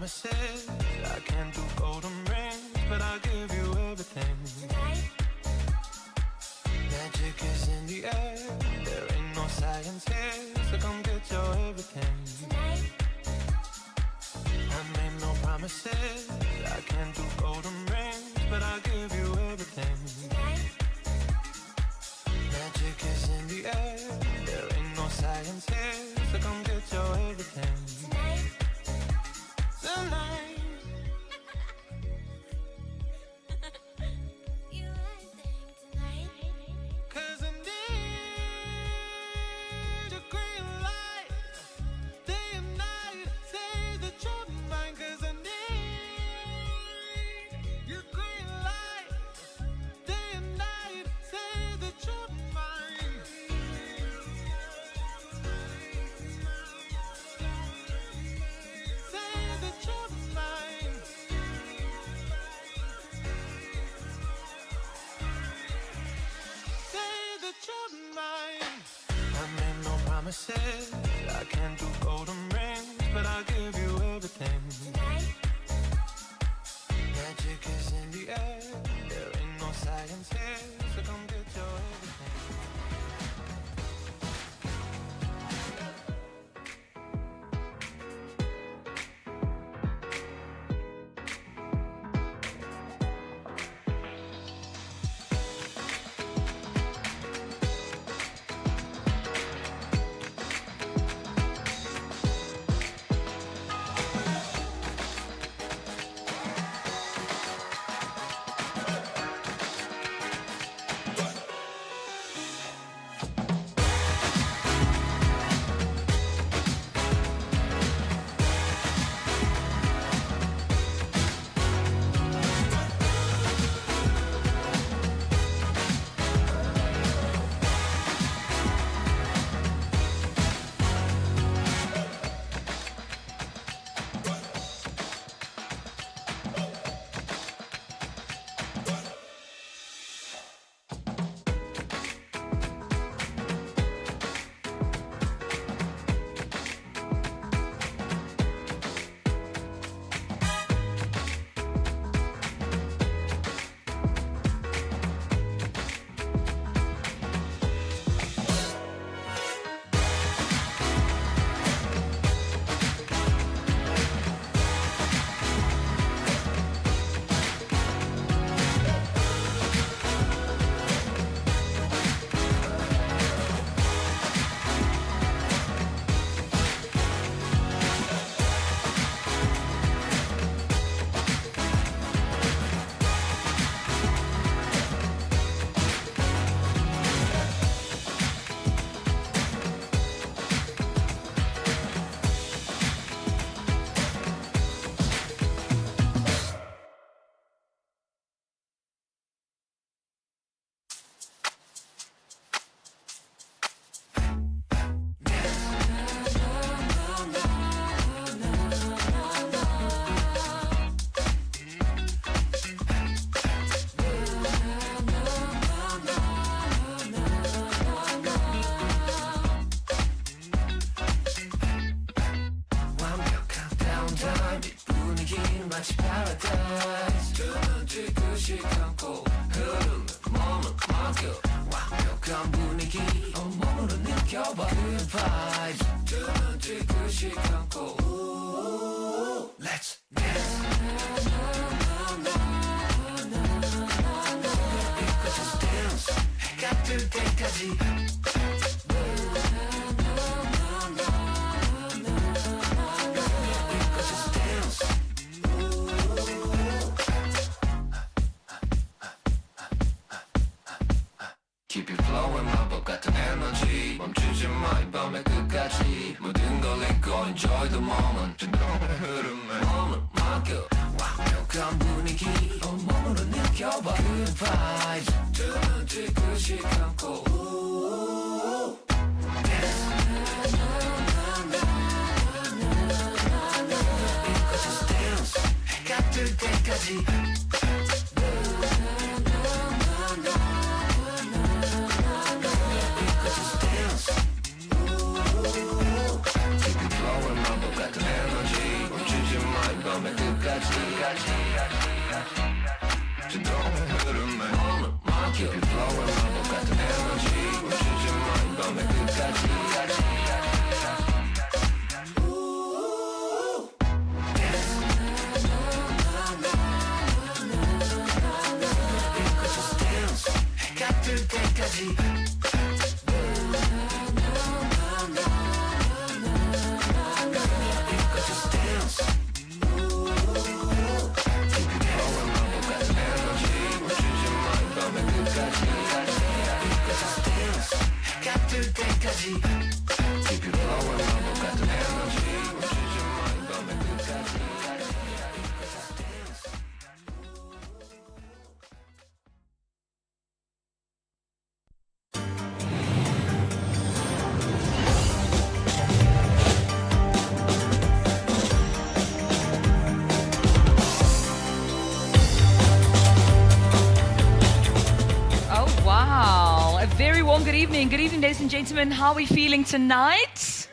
promises. I can't do golden rings, but I'll give you everything. Tonight, Magic is in the air. There ain't no science here, so come get your everything. tonight, I made no promises. I can't do golden rings, but I'll give you everything. tonight, Magic is in the air. There ain't no science here, so come get your everything. tonight. Tonight. You everything tonight. 'Cause I need a green light, day and night. Say that you're mine. 'Cause I need your green light, day and night. Say that you're mine. Say that you're mine. Say that you're mine. I made no promises. I can't do golden rings, but I'll give you everything. Tonight, Magic is in the air. There ain't no science here, so come get your everything. 완벽한 다운타임 이 분위기는 마치 paradise 두 눈 지그시 감고 흐름을 몸을 맡겨 완벽한 분위기 온몸으로 느껴봐 그 vibes 두 눈 지그시 감고 Let's dance 이거 just dance 해가 뜰 때까지 Keep it flowing 마법 같은 에너지 멈추지 마 이 밤의 끝까지 모든 걸 잊고 enjoy the moment 진동의 흐름에 몸을 맡겨 완벽한 분위기 온몸으로 느껴봐 그 vibes 두 눈 지그시 감고 이거 just dance 해가 뜰 때까지 Keep it flowing, 마법 같은 에너지 멈추지 마 이 밤의 흐름에 오늘 맡겨 Keep it flowing 맘 같은 에너지 멈추지 마 이 밤의 끝까지 gat들 때까지 Keep it flowing, mambo 같은 에너지 멈추지 마 이 밤의 끝까지 Oh, wow. A very warm good evening. Good evening, ladies and gentlemen. How are we feeling tonight?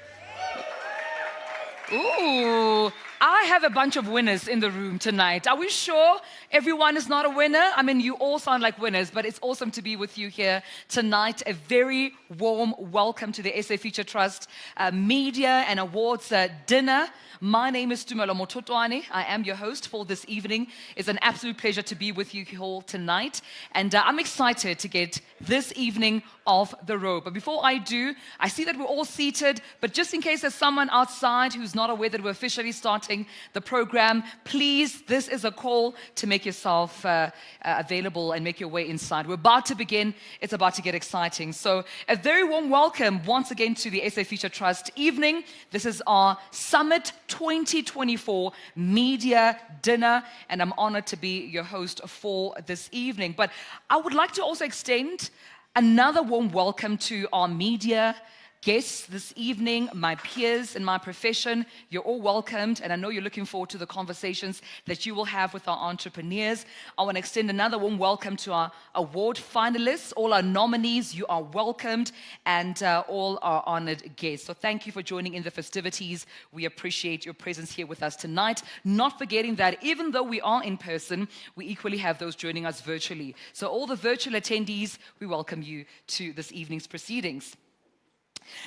Ooh, I have a bunch of winners in the room tonight. Are we sure everyone is not a winner? I mean, you all sound like winners, but it's awesome to be with you here tonight. A very warm welcome to the SA Future Trust Media and Awards dinner. My name is Tumelo Mototwane. I am your host for this evening. It's an absolute pleasure to be with you all tonight. And I'm excited to get this evening off the road. But before I do, I see that we're all seated. But just in case there's someone outside who's not aware that we're officially starting the program, please, this is a call to make yourself available and make your way inside. We're about to begin. It's about to get exciting. So a very warm welcome once again to the SA Future Trust evening. This is our Summit 2024 Media Dinner, and I'm honored to be your host for this evening. But I would like to also extend another warm welcome to our media guests this evening, my peers in my profession. You're all welcomed, and I know you're looking forward to the conversations that you will have with our entrepreneurs. I want to extend another warm welcome to our award finalists, all our nominees. You are welcomed, and all our honored guests. So thank you for joining in the festivities. We appreciate your presence here with us tonight. Not forgetting that even though we are in person, we equally have those joining us virtually. So all the virtual attendees, we welcome you to this evening's proceedings.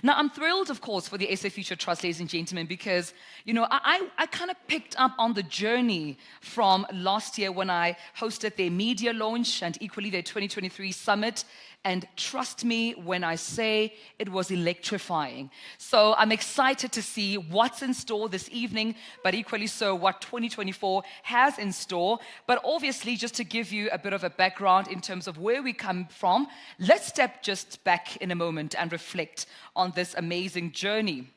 Now, I'm thrilled, of course, for the SA Future Trust, ladies and gentlemen, because, you know, I kind of picked up on the journey from last year when I hosted their media launch and equally their 2023 summit. And trust me when I say it was electrifying. So I'm excited to see what's in store this evening, but equally so what 2024 has in store. But obviously, just to give you a bit of a background in terms of where we come from, let's step just back in a moment and reflect on this amazing journey.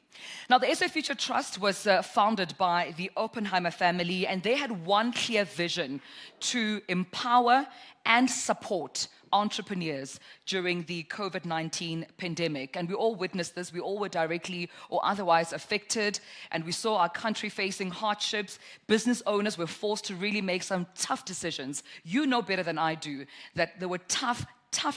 Now, the SA Future Trust was founded by the Oppenheimer family, and they had one clear vision: to empower and support entrepreneurs during the COVID-19 pandemic. And we all witnessed this. We all were directly or otherwise affected. And we saw our country facing hardships. Business owners were forced to really make some tough decisions. You know better than I do that there were tough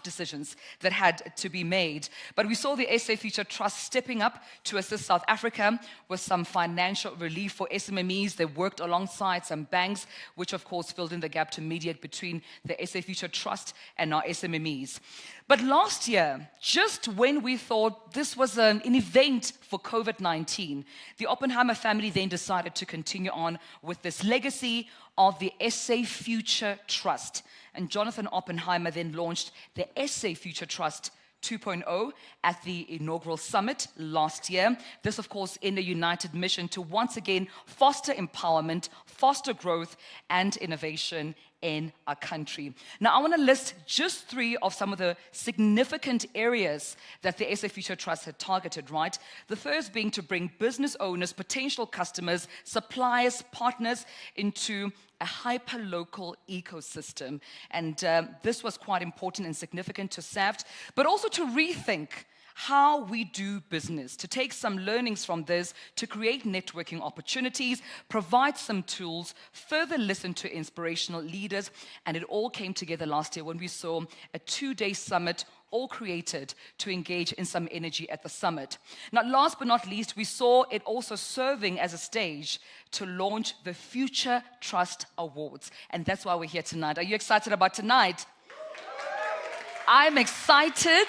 decisions that had to be made. But we saw the SA Future Trust stepping up to assist South Africa with some financial relief for SMMEs. They worked alongside some banks, which of course filled in the gap to mediate between the SA Future Trust and our SMMEs. But last year, just when we thought this was an event for COVID-19, the Oppenheimer family then decided to continue on with this legacy of the SA Future Trust. And Jonathan Oppenheimer then launched the SA Future Trust 2.0 at the inaugural summit last year. This, of course, in a united mission to once again foster empowerment, foster growth, and innovation in our country. Now, I want to list just 3 of some of the significant areas that the SA Future Trust had targeted, right? The first being to bring business owners, potential customers, suppliers, partners into a hyper-local ecosystem. And this was quite important and significant to SAFT, but also to rethink how we do business, to take some learnings from this, to create networking opportunities, provide some tools, further listen to inspirational leaders, and it all came together last year when we saw a 2-day summit all created to engage in some energy at the summit. Now, last but not least, we saw it also serving as a stage to launch the Future Trust Awards. And that's why we're here tonight. Are you excited about tonight? I'm excited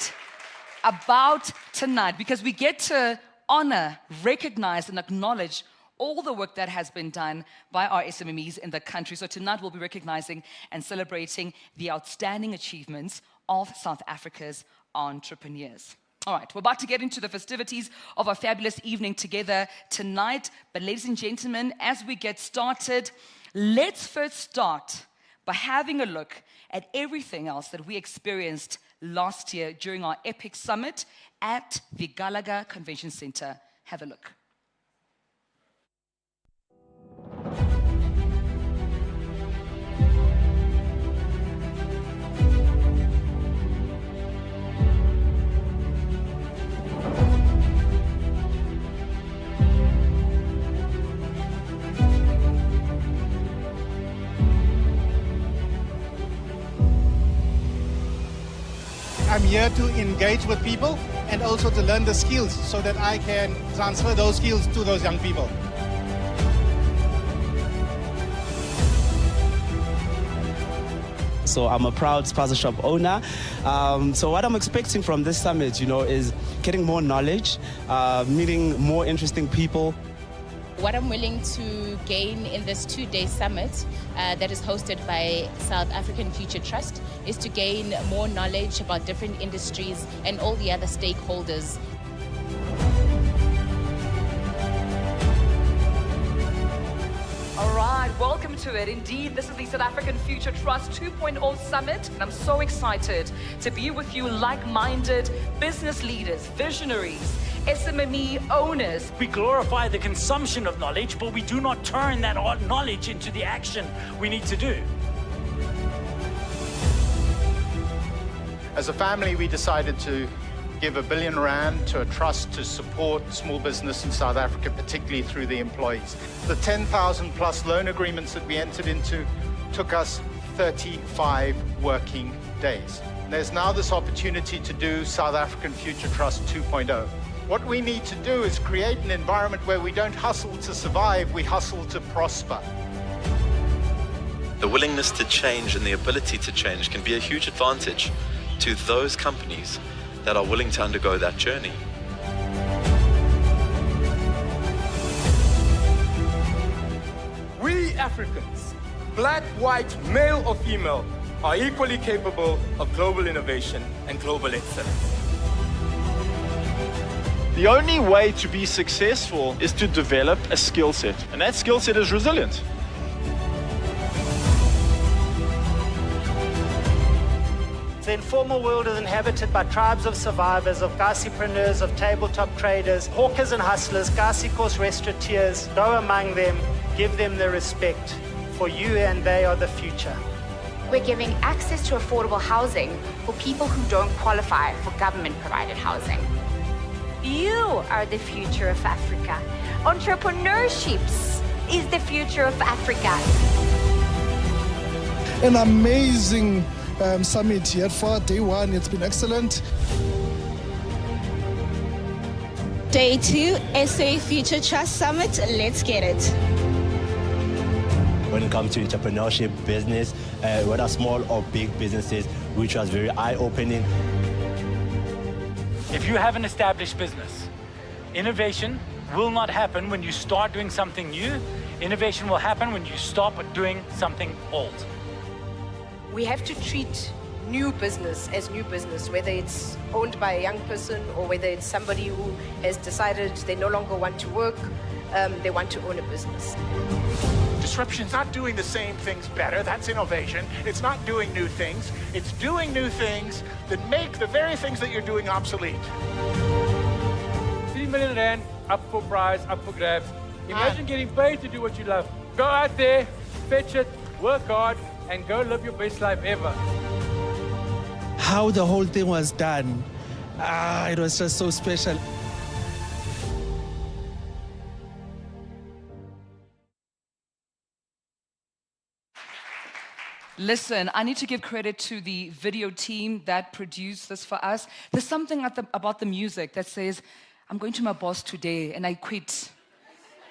about tonight because we get to honor, recognize, and acknowledge all the work that has been done by our SMMEs in the country. So tonight we'll be recognizing and celebrating the outstanding achievements of South Africa's entrepreneurs. All right, we're about to get into the festivities of our fabulous evening together tonight. But ladies and gentlemen, as we get started, let's first start by having a look at everything else that we experienced last year during our epic summit at the Gallagher Convention Center. Have a look. I'm here to engage with people and also to learn the skills so that I can transfer those skills to those young people. So I'm a proud spaza shop owner. So what I'm expecting from this summit, is getting more knowledge, meeting more interesting people. What I'm willing to gain in this 2-day summit that is hosted by South African Future Trust is to gain more knowledge about different industries and all the other stakeholders. All right, welcome to it. Indeed, this is the South African Future Trust 2.0 Summit, and I'm so excited to be with you like-minded business leaders, visionaries, SMME owners. We glorify the consumption of knowledge, but we do not turn that knowledge into the action we need to do. As a family, we decided to give R1 billion to a trust to support small business in South Africa, particularly through the employees. The 10,000 plus loan agreements that we entered into took us 35 working days. And there's now this opportunity to do South African Future Trust 2.0. What we need to do is create an environment where we don't hustle to survive, we hustle to prosper. The willingness to change and the ability to change can be a huge advantage to those companies that are willing to undergo that journey. We Africans, black, white, male or female, are equally capable of global innovation and global excellence. The only way to be successful is to develop a skill set, and that skill set is resilience. The informal world is inhabited by tribes of survivors, of gasipreneurs, of tabletop traders, hawkers and hustlers, gasikos restaurateurs. Go among them, give them the respect, for you and they are the future. We're giving access to affordable housing for people who don't qualify for government-provided housing. You are the future of Africa. Entrepreneurship is the future of Africa. An amazing summit here for day one. It's been excellent. Day 2, SA Future Trust Summit. Let's get it. When it comes to entrepreneurship, business, whether small or big businesses, which was very eye-opening. If you have an established business, innovation will not happen when you start doing something new. Innovation will happen when you stop doing something old. We have to treat new business as new business, whether it's owned by a young person or whether it's somebody who has decided they no longer want to work, they want to own a business. Disruption's not doing the same things better. That's innovation. It's not doing new things. It's doing new things that make the very things that you're doing obsolete. 3 million rand up for prize, up for grabs. Imagine getting paid to do what you love. Go out there, fetch it, work hard, and go live your best life ever. How the whole thing was done It was just so special. Listen, I need to give credit to the video team that produced this for us. There's something about the music that says, I'm going to my boss today and I quit.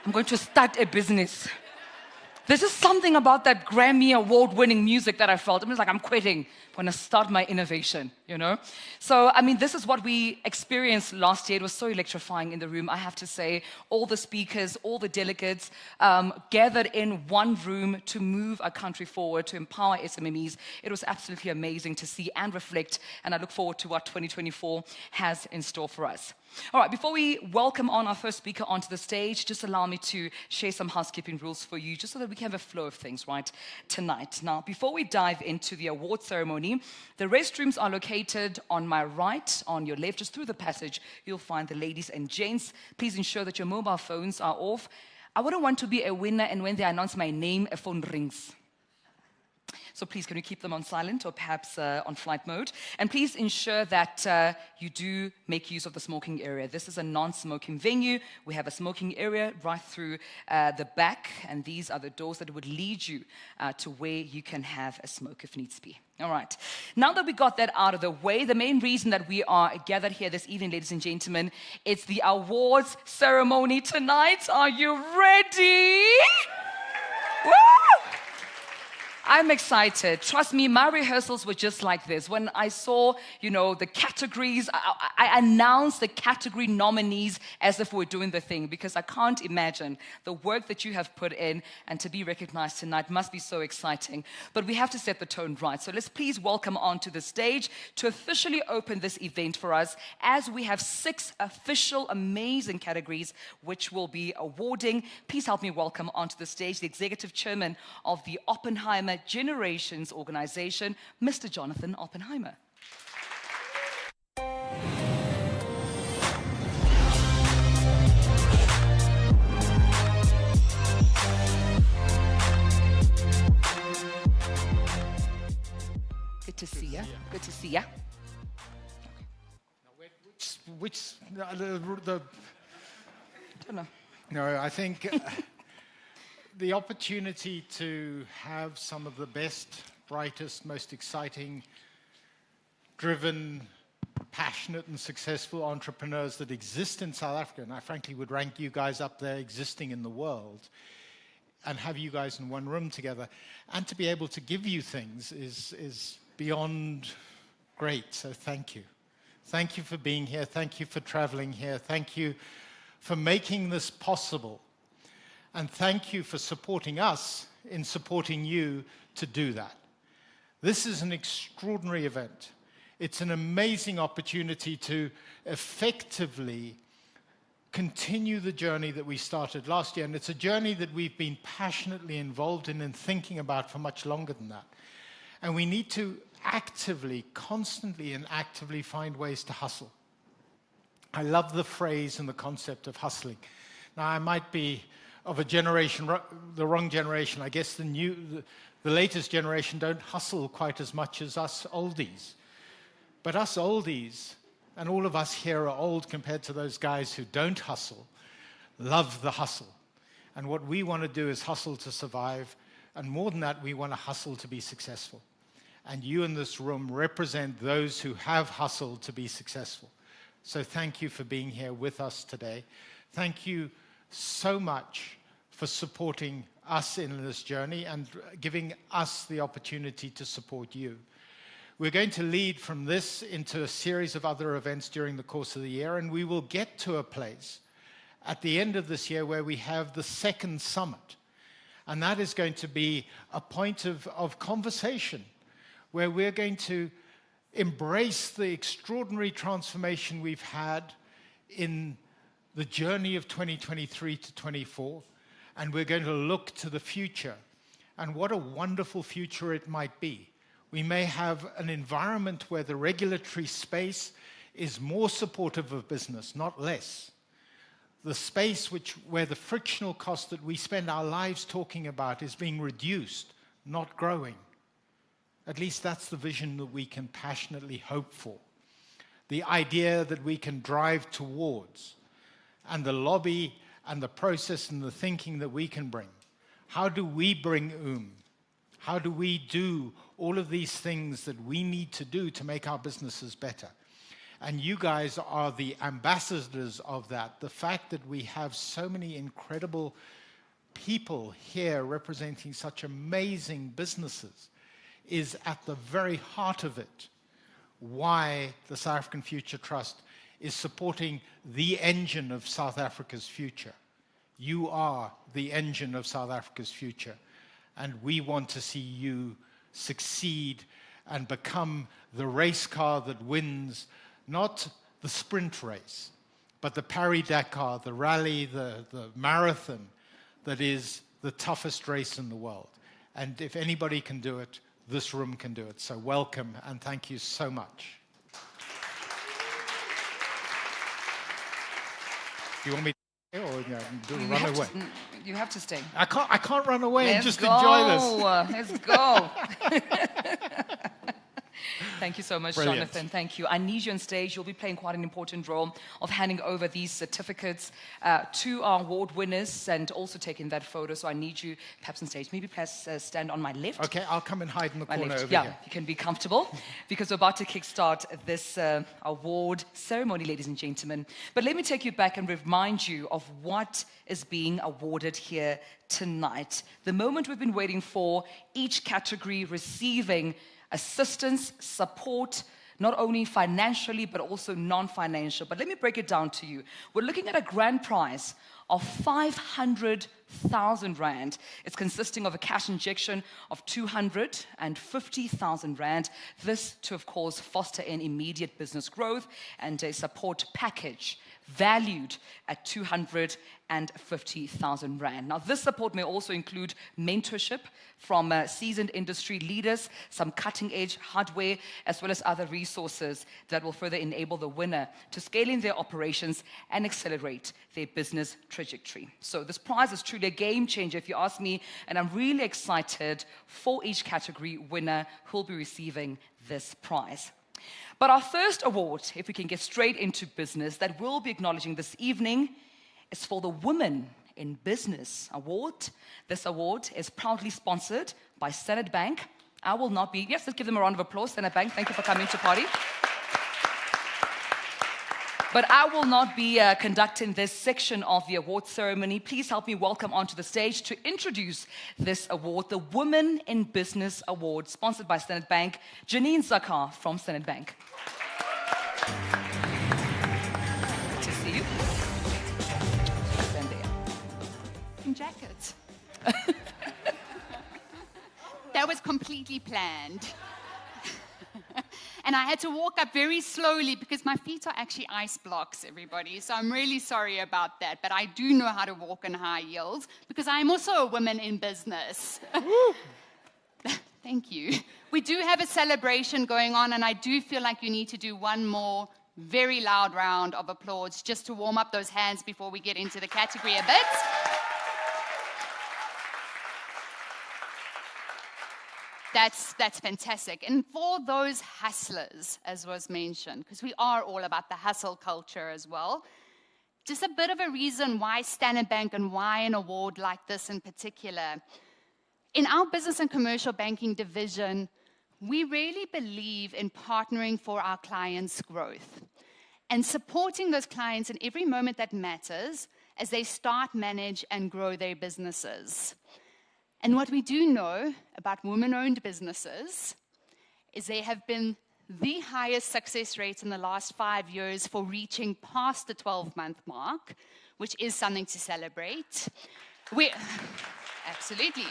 I'm going to start a business. There's just something about that Grammy award-winning music that I felt. I'm just like, I'm quitting. I'm going to start my innovation, you know? So, I mean, this is what we experienced last year. It was so electrifying in the room, I have to say. All the speakers, all the delegates gathered in one room to move our country forward, to empower SMMEs. It was absolutely amazing to see and reflect, and I look forward to what 2024 has in store for us. All right, before we welcome on our first speaker onto the stage, just allow me to share some housekeeping rules for you, just so that we can have a flow of things, right, tonight. Now, before we dive into the award ceremony, the restrooms are located on my right, on your left, just through the passage. You'll find the ladies and gents. Please ensure that your mobile phones are off. I wouldn't want to be a winner, and when they announce my name, a phone rings. So please, can we keep them on silent or perhaps on flight mode? And please ensure that you do make use of the smoking area. This is a non-smoking venue. We have a smoking area right through the back, and these are the doors that would lead you to where you can have a smoke if needs be. All right. Now that we got that out of the way, the main reason that we are gathered here this evening, ladies and gentlemen, it's the awards ceremony tonight. Are you ready? Woo! I'm excited. Trust me, my rehearsals were just like this. When I saw, the categories, I announced the category nominees as if we're doing the thing, because I can't imagine the work that you have put in, and to be recognized tonight must be so exciting. But we have to set the tone right. So let's please welcome onto the stage to officially open this event for us, as we have 6 official amazing categories which we'll be awarding. Please help me welcome onto the stage the Executive Chairman of the Oppenheimer Generations Organization, Mr. Jonathan Oppenheimer. Good to see you. Good to see you. The I don't know. No, I think the opportunity to have some of the best, brightest, most exciting, driven, passionate and successful entrepreneurs that exist in South Africa, and I frankly would rank you guys up there existing in the world, and have you guys in one room together, and to be able to give you things is beyond great. So thank you. Thank you for being here. Thank you for traveling here. Thank you for making this possible. And thank you for supporting us in supporting you to do that. This is an extraordinary event. It's an amazing opportunity to effectively continue the journey that we started last year. And it's a journey that we've been passionately involved in and thinking about for much longer than that. And we need to actively, constantly and actively find ways to hustle. I love the phrase and the concept of hustling. Now, I might be of a generation, the wrong generation. I guess the latest generation don't hustle quite as much as us oldies. But us oldies, and all of us here are old compared to those guys who don't hustle, love the hustle. And what we want to do is hustle to survive. And more than that, we want to hustle to be successful. And you in this room represent those who have hustled to be successful. So thank you for being here with us today. Thank you so much for supporting us in this journey and giving us the opportunity to support you. We're going to lead from this into a series of other events during the course of the year, and we will get to a place at the end of this year where we have the second summit. And that is going to be a point of conversation where we're going to embrace the extraordinary transformation we've had in the journey of 2023 to 24, and we're going to look to the future. And what a wonderful future it might be. We may have an environment where the regulatory space is more supportive of business, not less. The space where the frictional cost that we spend our lives talking about is being reduced, not growing. At least that's the vision that we can passionately hope for. the idea that we can drive towards, and the lobby and the process and the thinking that we can bring. How do we bring How do we do all of these things that we need to do to make our businesses better? And you guys are the ambassadors of that. The fact that we have so many incredible people here representing such amazing businesses is at the very heart of it. Why the South African Future Trust is supporting the engine of South Africa's future. You are the engine of South Africa's future. And we want to see you succeed and become the race car that wins, not the sprint race, but the Paris-Dakar, the rally, the marathon that is the toughest race in the world. And if anybody can do it, this room can do it. So welcome and thank you so much. Do you want me to stay or run away? You have to stay. I can't run away and just go. Enjoy this. Let's go. Thank you so much, Brilliant. Jonathan. Thank you. I need you on stage. You'll be playing quite an important role of handing over these certificates to our award winners and also taking that photo. So I need you perhaps on stage. Maybe perhaps stand on my left. Okay, I'll come and hide in the corner over yeah, here. you can be comfortable because we're about to kickstart this award ceremony, ladies and gentlemen. But let me take you back and remind you of what is being awarded here tonight. The moment we've been waiting for, each category receiving assistance, support, not only financially, but also non-financial. But let me break it down to you. We're looking at a grand prize of 500,000 Rand. It's consisting of a cash injection of 250,000 Rand. This to, of course, foster an immediate business growth and a support package valued at 250,000 Rand. Now, this support may also include mentorship from seasoned industry leaders, some cutting-edge hardware, as well as other resources that will further enable the winner to scale in their operations and accelerate their business trajectory. So this prize is truly a game changer, if you ask me, and I'm really excited for each category winner who will be receiving this prize. But our first award, if we can get straight into business, that we'll be acknowledging this evening is for the Women in Business Award. This award is proudly sponsored by Standard Bank. I will not be, yes, let's give them a round of applause, Standard Bank. Thank you for coming to party. But I will not be conducting this section of the award ceremony. Please help me welcome onto the stage to introduce this award, the Women in Business Award, sponsored by Standard Bank, Janine Zakar from Standard Bank. Good to see you. Stand there. In jackets. That was completely planned. And I had to walk up very slowly because my feet are actually ice blocks, everybody. So I'm really sorry about that. But I do know how to walk in high heels because I'm also a woman in business. Thank you. We do have a celebration going on, and I do feel like you need to do one more very loud round of applause just to warm up those hands before we get into the category a bit. That's fantastic. And for those hustlers, as was mentioned, because we are all about the hustle culture as well, just a bit of a reason why Standard Bank and why an award like this in particular. In our business and commercial banking division, we really believe in partnering for our clients' growth and supporting those clients in every moment that matters as they start, manage, and grow their businesses. And what we do know about women-owned businesses is they have been the highest success rates in the last 5 years for reaching past the 12-month mark, which is something to celebrate. Absolutely.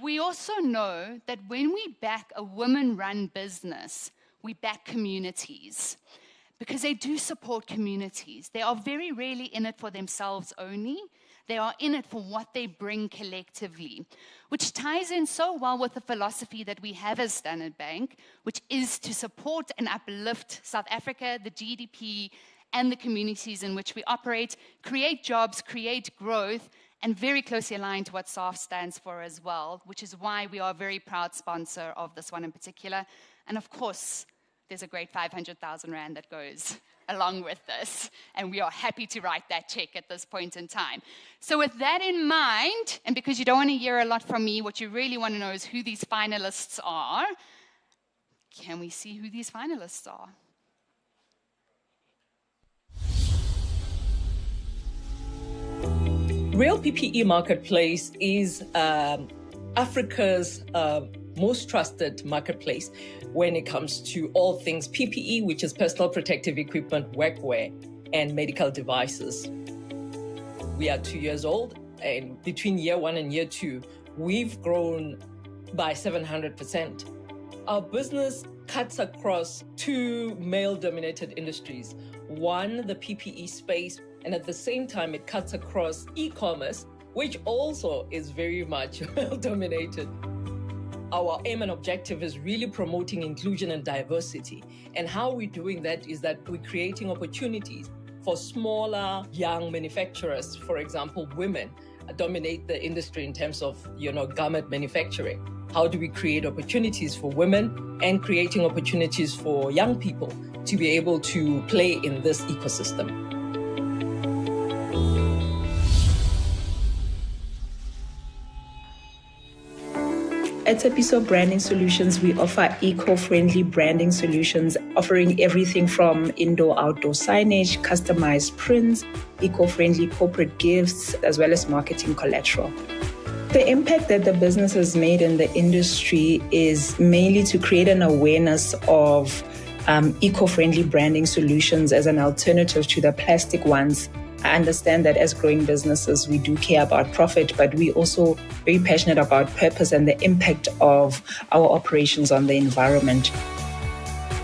We also know that when we back a women-run business, we back communities because they do support communities. They are very rarely in it for themselves only. They are in it for what they bring collectively, which ties in so well with the philosophy that we have as Standard Bank, which is to support and uplift South Africa, the GDP, and the communities in which we operate, create jobs, create growth, and very closely aligned to what SAF stands for as well, which is why we are a very proud sponsor of this one in particular. And of course, there's a great 500,000 Rand that goes along with this, and we are happy to write that check at this point in time. So with that in mind, and because you don't want to hear a lot from me, what you really want to know is who these finalists are. Can we see who these finalists are? Real PPE Marketplace is Africa's most trusted marketplace when it comes to all things PPE, which is personal protective equipment, workwear, and medical devices. We are 2 years old, and between year 1 and year 2, we've grown by 700%. Our business cuts across 2 male-dominated industries. One, the PPE space, and at the same time, it cuts across e-commerce, which also is very much male-dominated. Our aim and objective is really promoting inclusion and diversity. And how we're doing that is that we're creating opportunities for smaller, young manufacturers. For example, women dominate the industry in terms of, garment manufacturing. How do we create opportunities for women and creating opportunities for young people to be able to play in this ecosystem? At Tepiso Branding Solutions, we offer eco-friendly branding solutions, offering everything from indoor-outdoor signage, customized prints, eco-friendly corporate gifts, as well as marketing collateral. The impact that the business has made in the industry is mainly to create an awareness of eco-friendly branding solutions as an alternative to the plastic ones. I understand that as growing businesses, we do care about profit, but we're also very passionate about purpose and the impact of our operations on the environment.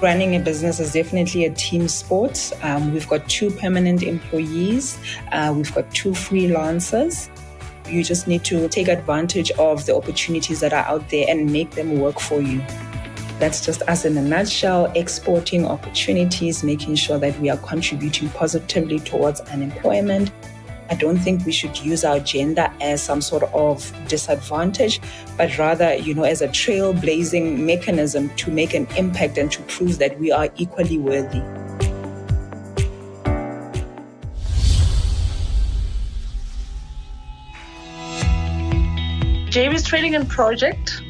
Running a business is definitely a team sport. We've got 2 permanent employees. We've got 2 freelancers. You just need to take advantage of the opportunities that are out there and make them work for you. That's just us in a nutshell, exporting opportunities, making sure that we are contributing positively towards unemployment. I don't think we should use our gender as some sort of disadvantage, but rather, as a trailblazing mechanism to make an impact and to prove that we are equally worthy. JV's Trading and Project.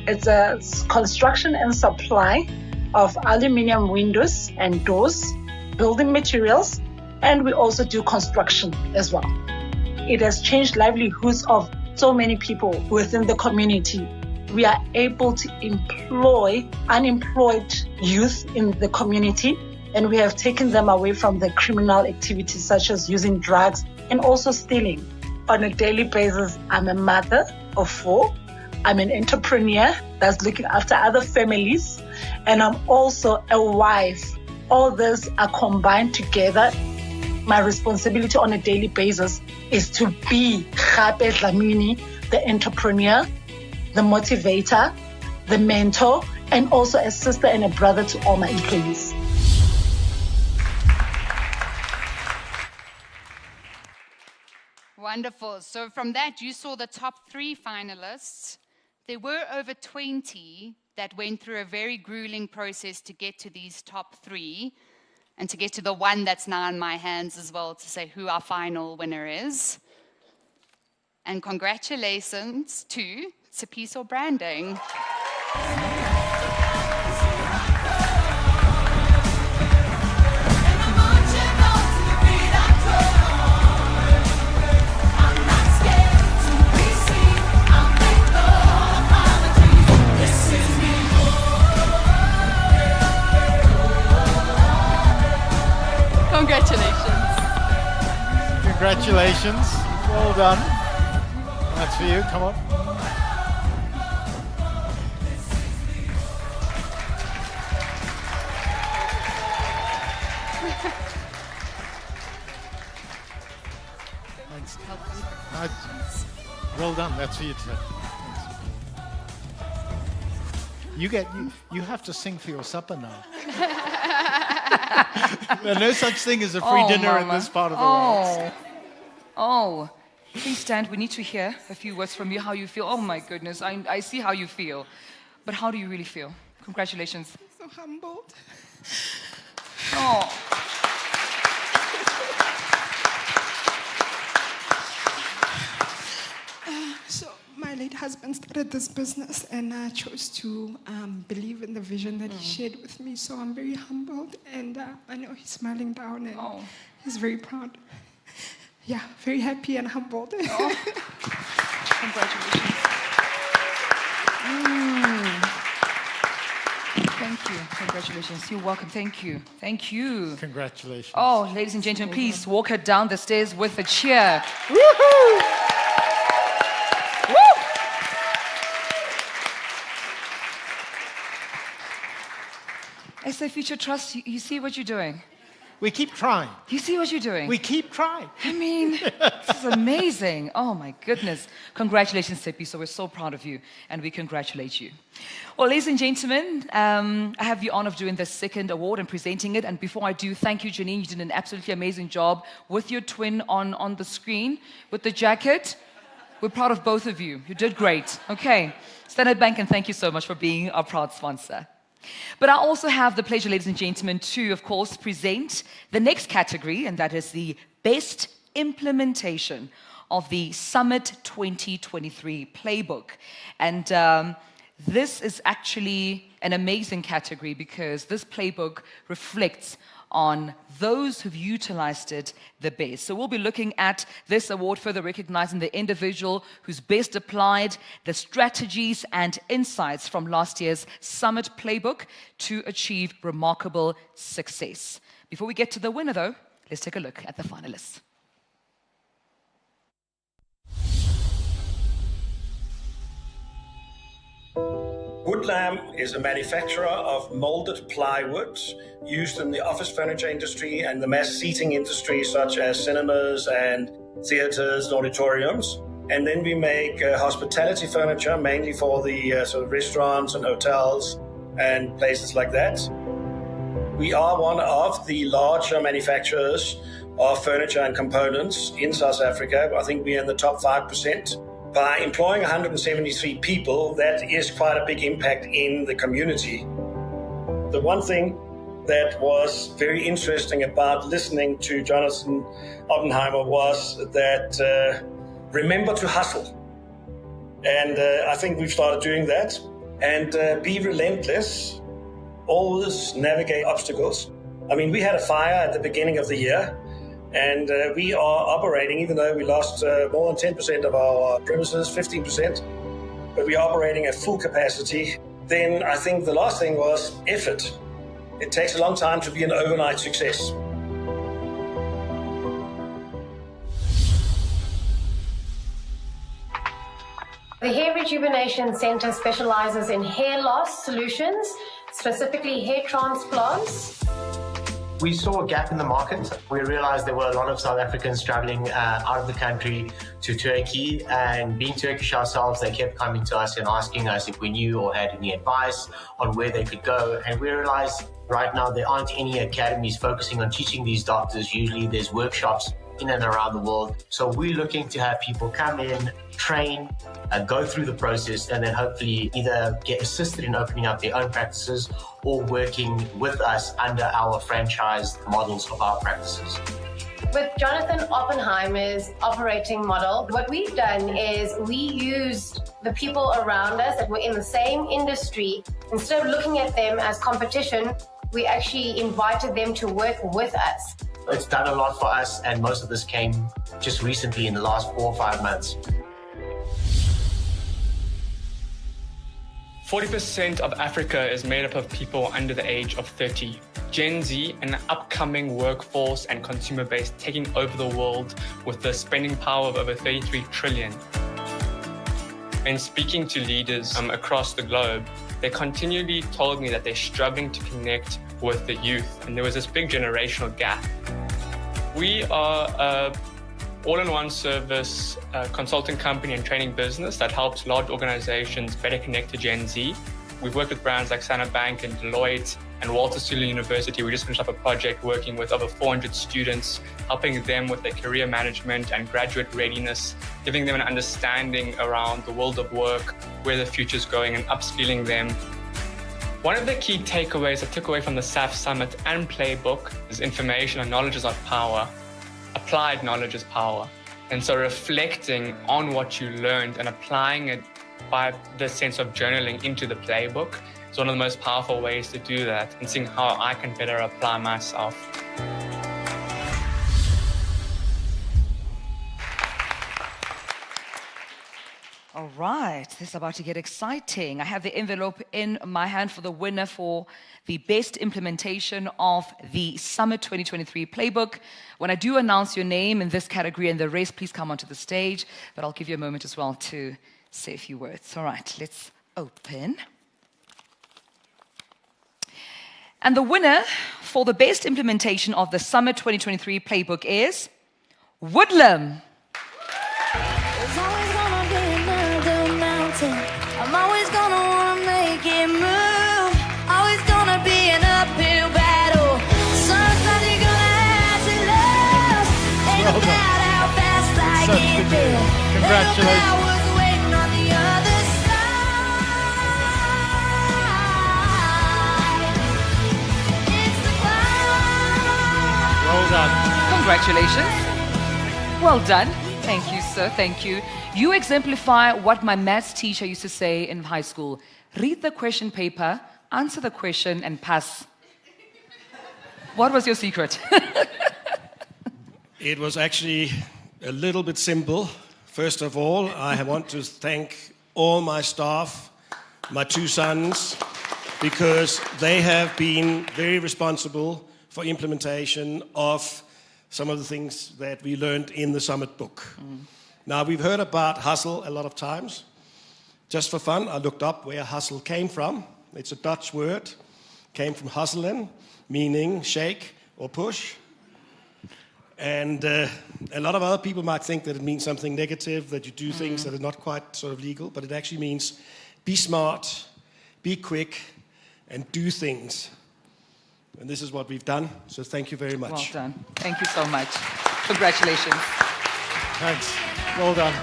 It's a construction and supply of aluminium windows and doors, building materials, and we also do construction as well. It has changed livelihoods of so many people within the community. We are able to employ unemployed youth in the community, and we have taken them away from the criminal activities such as using drugs and also stealing. On a daily basis, I'm a mother of 4. I'm an entrepreneur that's looking after other families, and I'm also a wife. All this are combined together. My responsibility on a daily basis is to be Gape Dlamini, the entrepreneur, the motivator, the mentor, and also a sister and a brother to all my employees. Wonderful. So from that, you saw the top 3 finalists. There were over 20 that went through a very grueling process to get to these top 3 and to get to the one that's now in my hands as well to say who our final winner is. And congratulations to Tepiso Branding. Congratulations. Congratulations. Well done. That's for you. Come on. Thanks. Well done. That's for you too. You have to sing for your supper now. There's no such thing as a free dinner in this part of the world. Oh, please stand. We need to hear a few words from you, how you feel. Oh my goodness, I see how you feel. But how do you really feel? Congratulations. So humbled. Oh. So my late husband started this business, and I chose to believe in the vision that he shared with me. So I'm very humbled, and I know he's smiling down, and he's very proud. Yeah, very happy and humbled. Congratulations. Thank you. Congratulations. You're welcome. Thank you. Thank you. Congratulations. Oh, ladies and gentlemen, please walk her down the stairs with a cheer. Woohoo! Woo! SA Future Trust, you see what you're doing? We keep trying. You see what you're doing? We keep trying. I mean, this is amazing. Oh, my goodness. Congratulations, Seppi. So we're so proud of you, and we congratulate you. Well, ladies and gentlemen, I have the honor of doing the second award and presenting it. And before I do, thank you, Janine. You did an absolutely amazing job with your twin on the screen with the jacket. We're proud of both of you. You did great. Okay. Standard Bank, and thank you so much for being our proud sponsor. But I also have the pleasure, ladies and gentlemen, to, of course, present the next category, and that is the best implementation of the Summit 2023 playbook. And this is actually an amazing category because this playbook reflects on those who've utilized it the best. So we'll be looking at this award, further recognizing the individual who's best applied the strategies and insights from last year's Summit Playbook to achieve remarkable success. Before we get to the winner, though, let's take a look at the finalists. Woodlam is a manufacturer of molded plywood used in the office furniture industry and the mass seating industry, such as cinemas and theaters, auditoriums. And then we make hospitality furniture, mainly for the sort of restaurants and hotels and places like that. We are one of the larger manufacturers of furniture and components in South Africa. I think we're in the top 5%. By employing 173 people, that is quite a big impact in the community. The one thing that was very interesting about listening to Jonathan Oppenheimer was that remember to hustle. And I think we've started doing that. And be relentless, always navigate obstacles. I mean, we had a fire at the beginning of the year. And we are operating, even though we lost more than 10% of our premises, 15%, but we are operating at full capacity. Then I think the last thing was effort. It takes a long time to be an overnight success. The Hair Rejuvenation Center specializes in hair loss solutions, specifically hair transplants. We saw a gap in the market. We realized there were a lot of South Africans traveling out of the country to Turkey, and being Turkish ourselves, they kept coming to us and asking us if we knew or had any advice on where they could go. And we realized right now there aren't any academies focusing on teaching these doctors. Usually there's workshops in and around the world. So we're looking to have people come in, train, go through the process, and then hopefully either get assisted in opening up their own practices or working with us under our franchise models of our practices. With Jonathan Oppenheimer's operating model, what we've done is we used the people around us that were in the same industry. Instead of looking at them as competition, we actually invited them to work with us. It's done a lot for us, and most of this came just recently in the last 4 or 5 months. 40% of Africa is made up of people under the age of 30. Gen Z, an upcoming workforce and consumer base taking over the world with the spending power of over 33 trillion. And speaking to leaders across the globe, they continually told me that they're struggling to connect with the youth, and there was this big generational gap. We are a all-in-one service consulting company and training business that helps large organizations better connect to Gen Z. We've worked with brands like Standard Bank and Deloitte, And Walter Sisulu University, we just finished up a project working with over 400 students, helping them with their career management and graduate readiness, giving them an understanding around the world of work, where the future's going, and upskilling them. One of the key takeaways I took away from the SAF Summit and Playbook is information and knowledge is not power. Applied knowledge is power. And so reflecting on what you learned and applying it by the sense of journaling into the Playbook is one of the most powerful ways to do that, and seeing how I can better apply myself. All right, this is about to get exciting. I have the envelope in my hand for the winner for the best implementation of the Summit 2023 Playbook. When I do announce your name in this category and the rest, please come onto the stage, but I'll give you a moment as well to say a few words. All right, let's open. And the winner for the best implementation of the Summit 2023 Playbook is Woodlam. I'm always gonna wanna make it move. Always gonna be an uphill battle. Sometimes you're gonna have to love. Ain't about how fast I get there. Congratulations. I was waiting on the other side. It's the climb. Well done. Congratulations. Well done. Thank you, sir. Thank you. You exemplify what my maths teacher used to say in high school. Read the question paper, answer the question, and pass. What was your secret? It was actually a little bit simple. First of all, I want to thank all my staff, my two sons, because they have been very responsible for implementation of some of the things that we learned in the Summit book. Now, we've heard about hustle a lot of times. Just for fun, I looked up where hustle came from. It's a Dutch word. Came from hustelen, meaning shake or push. And a lot of other people might think that it means something negative, that you do things that are not quite sort of legal, but it actually means be smart, be quick, and do things. And this is what we've done, so thank you very much. Well done. Thank you so much. Congratulations. Thanks. Well done.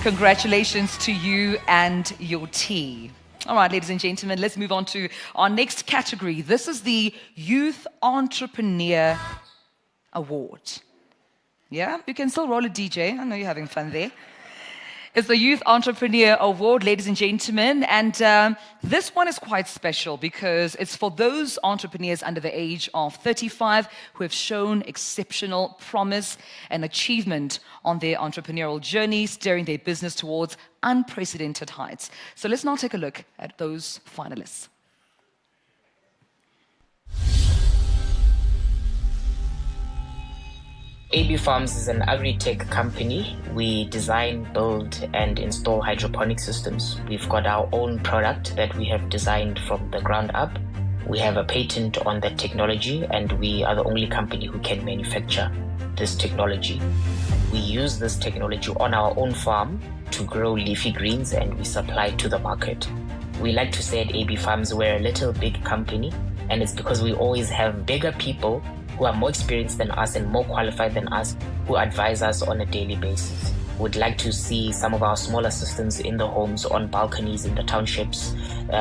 Congratulations to you and your team. All right, ladies and gentlemen, let's move on to our next category. This is the Youth Entrepreneur Award. Yeah, you can still roll a DJ. I know you're having fun there. It's the Youth Entrepreneur Award, ladies and gentlemen. And this one is quite special because it's for those entrepreneurs under the age of 35 who have shown exceptional promise and achievement on their entrepreneurial journey, steering their business towards unprecedented heights. So let's now take a look at those finalists. AB Farms is an agri-tech company. We design, build, and install hydroponic systems. We've got our own product that we have designed from the ground up. We have a patent on that technology, and we are the only company who can manufacture this technology. We use this technology on our own farm to grow leafy greens, and we supply to the market. We like to say at AB Farms we're a little big company, and it's because we always have bigger people who are more experienced than us and more qualified than us, who advise us on a daily basis. We'd like to see some of our smaller systems in the homes, on balconies, in the townships,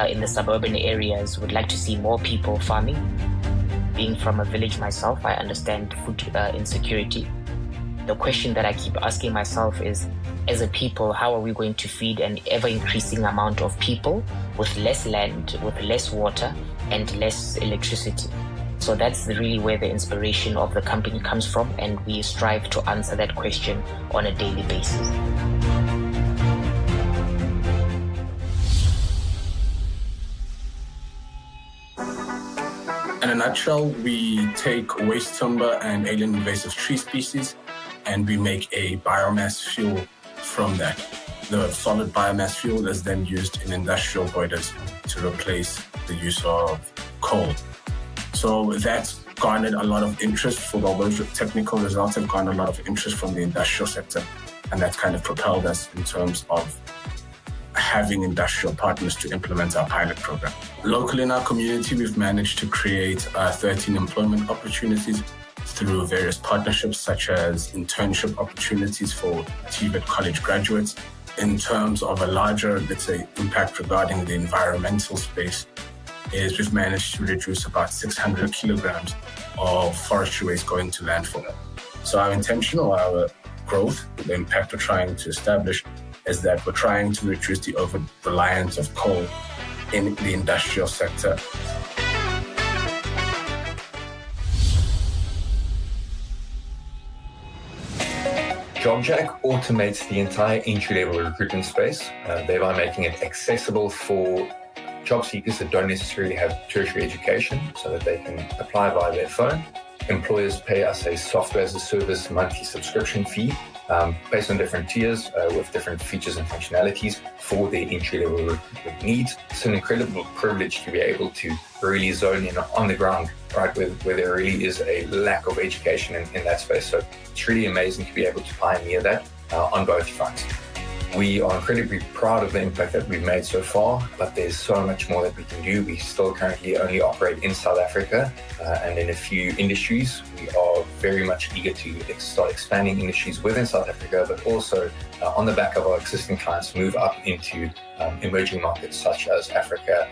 in the suburban areas. We'd like to see more people farming. Being from a village myself, I understand food insecurity. The question that I keep asking myself is, as a people, how are we going to feed an ever-increasing amount of people with less land, with less water, and less electricity? So that's really where the inspiration of the company comes from, and we strive to answer that question on a daily basis. In a nutshell, we take waste timber and alien invasive tree species, and we make a biomass fuel from that. The solid biomass fuel is then used in industrial boilers to replace the use of coal. So that's garnered a lot of interest. For all those technical results have garnered a lot of interest from the industrial sector, and that's kind of propelled us in terms of having industrial partners to implement our pilot program. Locally in our community, we've managed to create 13 employment opportunities through various partnerships, such as internship opportunities for TVET college graduates. In terms of a larger, let's say, impact regarding the environmental space, is we've managed to reduce about 600 kilograms of forestry waste going to landfill. So our intention, or our growth, the impact we're trying to establish, is that we're trying to reduce the over-reliance of coal in the industrial sector. JobJack automates the entire entry-level recruitment space, thereby making it accessible for job seekers that don't necessarily have tertiary education so that they can apply via their phone. Employers pay us a software as a service monthly subscription fee based on different tiers with different features and functionalities for their entry-level recruitment needs. It's an incredible privilege to be able to really zone in on the ground, right, where there really is a lack of education in that space. So it's really amazing to be able to pioneer that on both fronts. We are incredibly proud of the impact that we've made so far, but there's so much more that we can do. We still currently only operate in South Africa and in a few industries. We are very much eager to start expanding industries within South Africa, but also on the back of our existing clients, move up into emerging markets such as Africa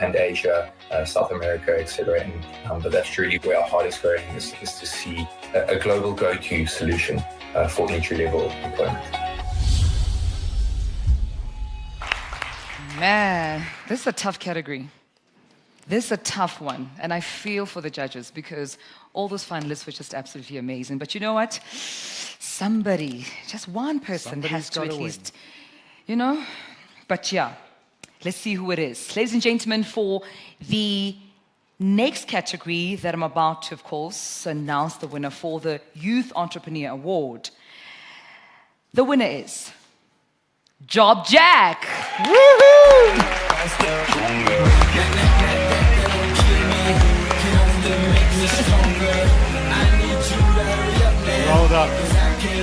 and Asia, South America, etc. But that's really where our heart is going, is to see a global go-to solution for entry-level employment. Man, this is a tough category. This is a tough one. And I feel for the judges because all those finalists were just absolutely amazing. But you know what? Somebody, just one person has to at least, you know? But yeah, let's see who it is. Ladies and gentlemen, for the next category that I'm about to, of course, announce the winner for the Youth Entrepreneur Award. The winner is JobJack. Woohoo! Well done.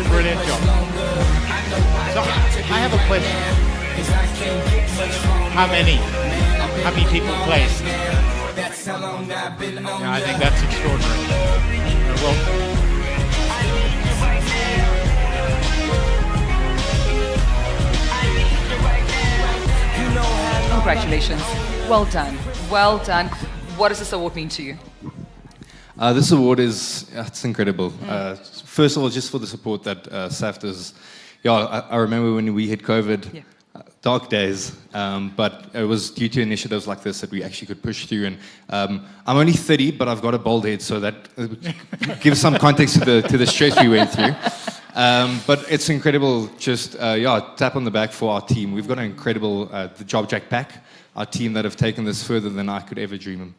Brilliant job. So I have a question. How many people placed? Yeah, I think that's extraordinary. Well, congratulations. Well done. Well done. What does this award mean to you? This award is, it's incredible. First of all, just for the support that SAFT is. Yeah, I remember when we hit COVID, dark days, but it was due to initiatives like this that we actually could push through. And I'm only 30, but I've got a bald head, so that gives some context to the stress we went through. But it's incredible, just, tap on the back for our team. We've got an incredible, the JobJack pack, our team that have taken this further than I could ever dream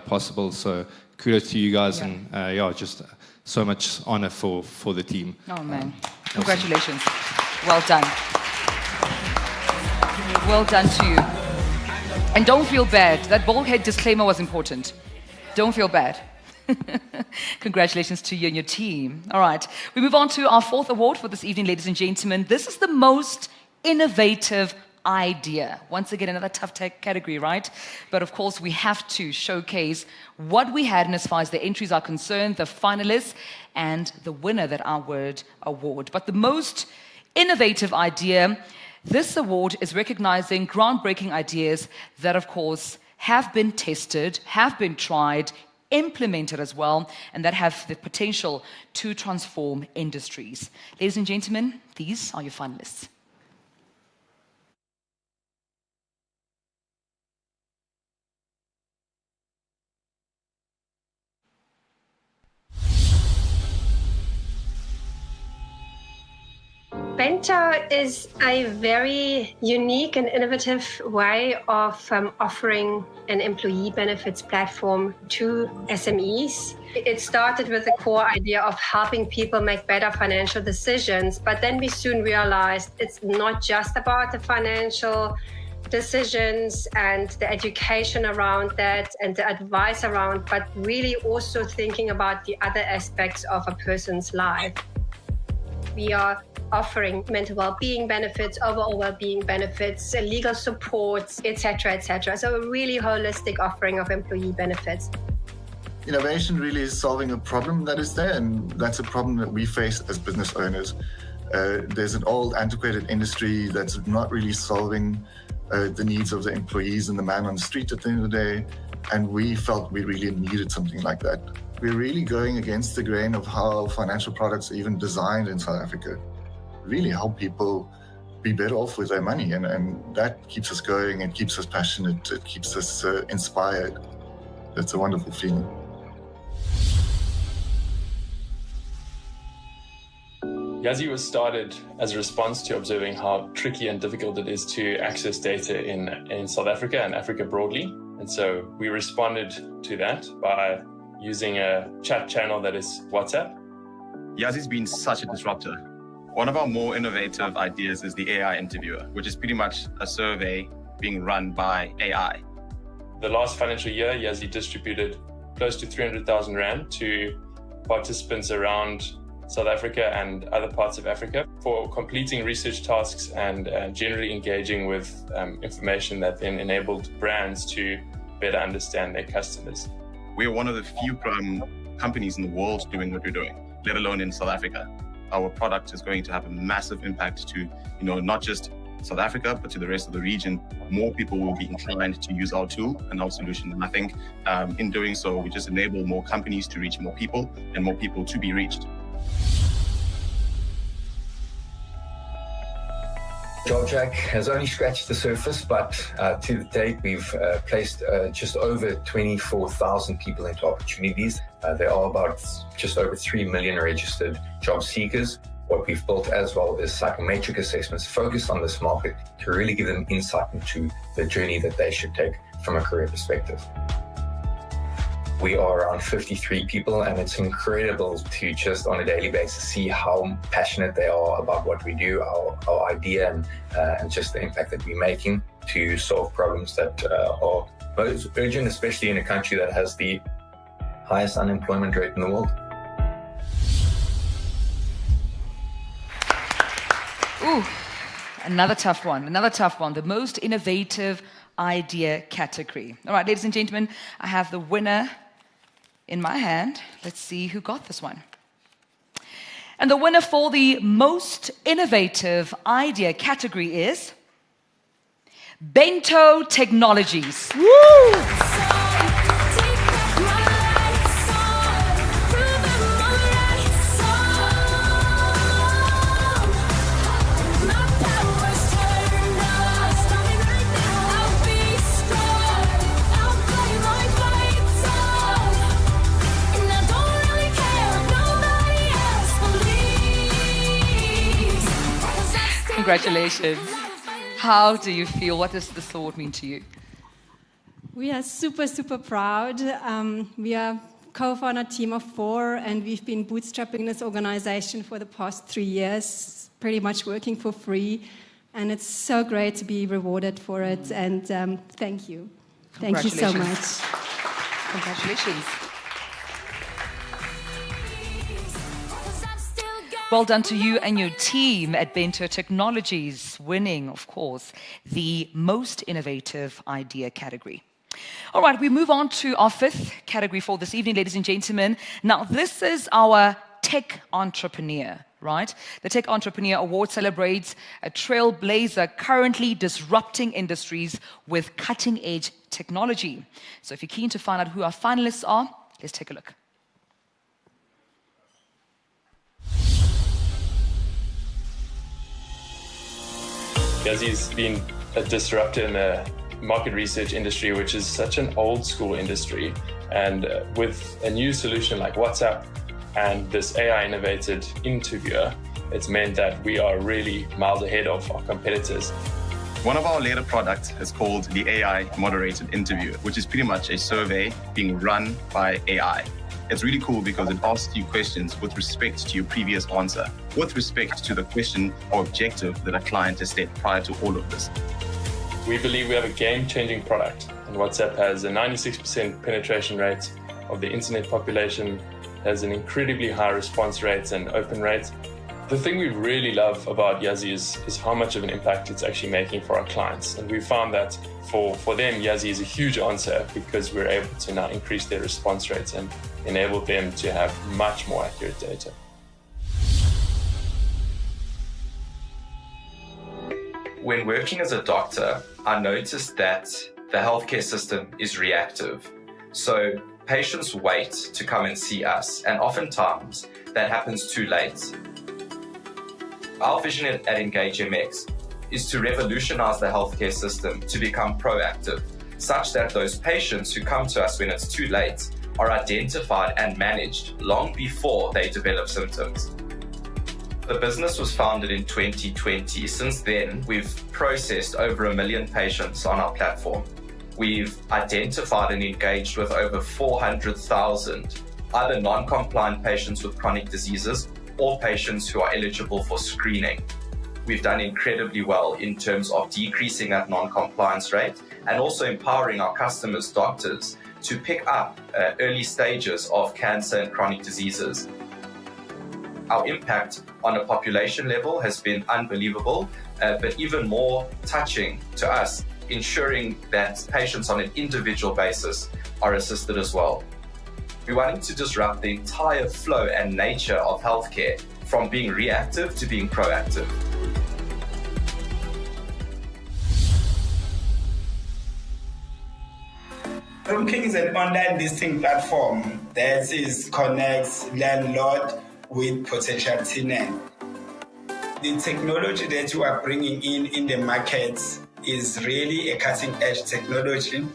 possible. So kudos to you guys, and just so much honor for the team. Oh man, congratulations. Well done. Well done to you. And don't feel bad. That bald head disclaimer was important. Don't feel bad. Congratulations to you and your team. All right, we move on to our fourth award for this evening, ladies and gentlemen. This is the most innovative idea. Once again, another tough category, right? But of course, we have to showcase what we had, and as far as the entries are concerned, the finalists and the winner that our award. But the most innovative idea, this award is recognizing groundbreaking ideas that, of course, have been tested, have been tried, implemented as well, and that have the potential to transform industries. Ladies and gentlemen, these are your finalists. Venture is a very unique and innovative way of offering an employee benefits platform to SMEs. It started with the core idea of helping people make better financial decisions, but then we soon realized it's not just about the financial decisions and the education around that and the advice around, but really also thinking about the other aspects of a person's life. We are offering mental well-being benefits, overall well-being benefits, legal support, etc., etc. So a really holistic offering of employee benefits. Innovation really is solving a problem that is there, and that's a problem that we face as business owners. There's an old, antiquated industry that's not really solving the needs of the employees and the man on the street at the end of the day, and we felt we really needed something like that. We're really going against the grain of how financial products are even designed in South Africa. Really help people be better off with their money, and that keeps us going, it keeps us passionate, it keeps us inspired. It's a wonderful feeling. Yazi was started as a response to observing how tricky and difficult it is to access data in South Africa and Africa broadly. And so we responded to that by using a chat channel that is WhatsApp. Yazi's been such a disruptor. One of our more innovative ideas is the AI interviewer, which is pretty much a survey being run by AI. The last financial year, Yazi distributed close to 300,000 Rand to participants around South Africa and other parts of Africa for completing research tasks and generally engaging with information that then enabled brands to better understand their customers. We're one of the few companies in the world doing what we're doing, let alone in South Africa. Our product is going to have a massive impact to, not just South Africa, but to the rest of the region. More people will be inclined to use our tool and our solution. And I think in doing so, we just enable more companies to reach more people and more people to be reached. JobJack has only scratched the surface, but to date, we've placed just over 24,000 people into opportunities. There are about just over 3 million registered job seekers. What we've built as well is psychometric assessments focused on this market to really give them insight into the journey that they should take from a career perspective. We are around 53 people, and it's incredible to just on a daily basis see how passionate they are about what we do, our idea, and just the impact that we're making to solve problems that are most urgent, especially in a country that has the highest unemployment rate in the world. Ooh, another tough one. The most innovative idea category. All right, ladies and gentlemen, I have the winner in my hand. Let's see who got this one. And the winner for the most innovative idea category is Bento Technologies. Woo! Congratulations. How do you feel? What does this award mean to you? We are super, super proud. We are co-founder team of 4, and we've been bootstrapping this organization for the past 3 years, pretty much working for free. And it's so great to be rewarded for it. And thank you. Thank you so much. Congratulations. Well done to you and your team at Bento Technologies, winning, of course, the most innovative idea category. All right, we move on to our 5th category for this evening, ladies and gentlemen. Now, this is our Tech Entrepreneur, right? The Tech Entrepreneur Award celebrates a trailblazer currently disrupting industries with cutting-edge technology. So if you're keen to find out who our finalists are, let's take a look. Yazi's been a disruptor in the market research industry, which is such an old school industry. And with a new solution like WhatsApp and this AI innovated interviewer, it's meant that we are really miles ahead of our competitors. One of our later products is called the AI moderated interview, which is pretty much a survey being run by AI. It's really cool because it asks you questions with respect to your previous answer, with respect to the question or objective that a client has set prior to all of this. We believe we have a game-changing product, and WhatsApp has a 96% penetration rate of the internet population, has an incredibly high response rate and open rate, The thing we really love about Yazzie is how much of an impact it's actually making for our clients. And we found that for them, Yazzie is a huge answer because we're able to now increase their response rates and enable them to have much more accurate data. When working as a doctor, I noticed that the healthcare system is reactive. So patients wait to come and see us, and oftentimes that happens too late. Our vision at Engage MX is to revolutionize the healthcare system to become proactive, such that those patients who come to us when it's too late are identified and managed long before they develop symptoms. The business was founded in 2020. Since then, we've processed over 1 million patients on our platform. We've identified and engaged with over 400,000 either non-compliant patients with chronic diseases or patients who are eligible for screening. We've done incredibly well in terms of decreasing that non-compliance rate and also empowering our customers, doctors, to pick up early stages of cancer and chronic diseases. Our impact on a population level has been unbelievable, but even more touching to us, ensuring that patients on an individual basis are assisted as well. We're wanting to disrupt the entire flow and nature of healthcare from being reactive to being proactive. HomeKing is an online listing platform that connects landlord with potential tenant. The technology that you are bringing in the market is really a cutting-edge technology.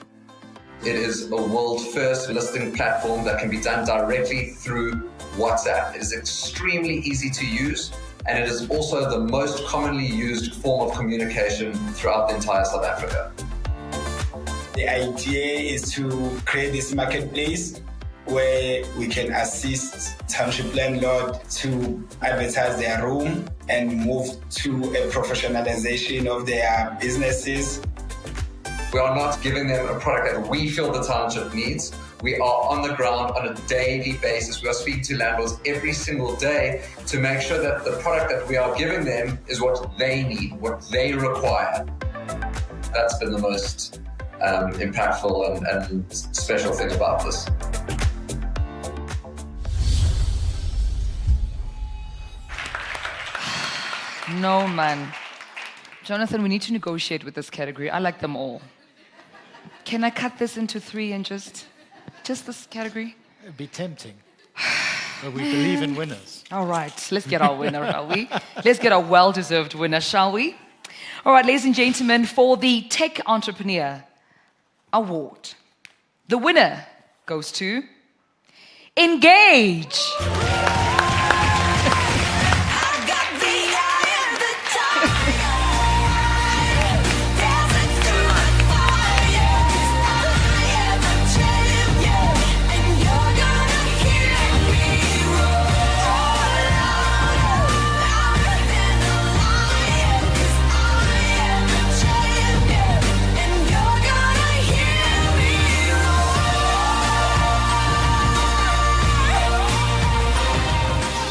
It is a world-first listing platform that can be done directly through WhatsApp. It is extremely easy to use, and it is also the most commonly used form of communication throughout the entire South Africa. The idea is to create this marketplace where we can assist township landlord to advertise their room and move to a professionalization of their businesses. We are not giving them a product that we feel the township needs. We are on the ground on a daily basis. We are speaking to landlords every single day to make sure that the product that we are giving them is what they need, what they require. That's been the most impactful and special thing about this. No, man. Jonathan, we need to negotiate with this category. I like them all. Can I cut this into 3 and just this category? It'd be tempting. But we believe in winners. All right, let's get our winner, shall we? Let's get our well-deserved winner, shall we? All right, ladies and gentlemen, for the Tech Entrepreneur Award, the winner goes to Engage.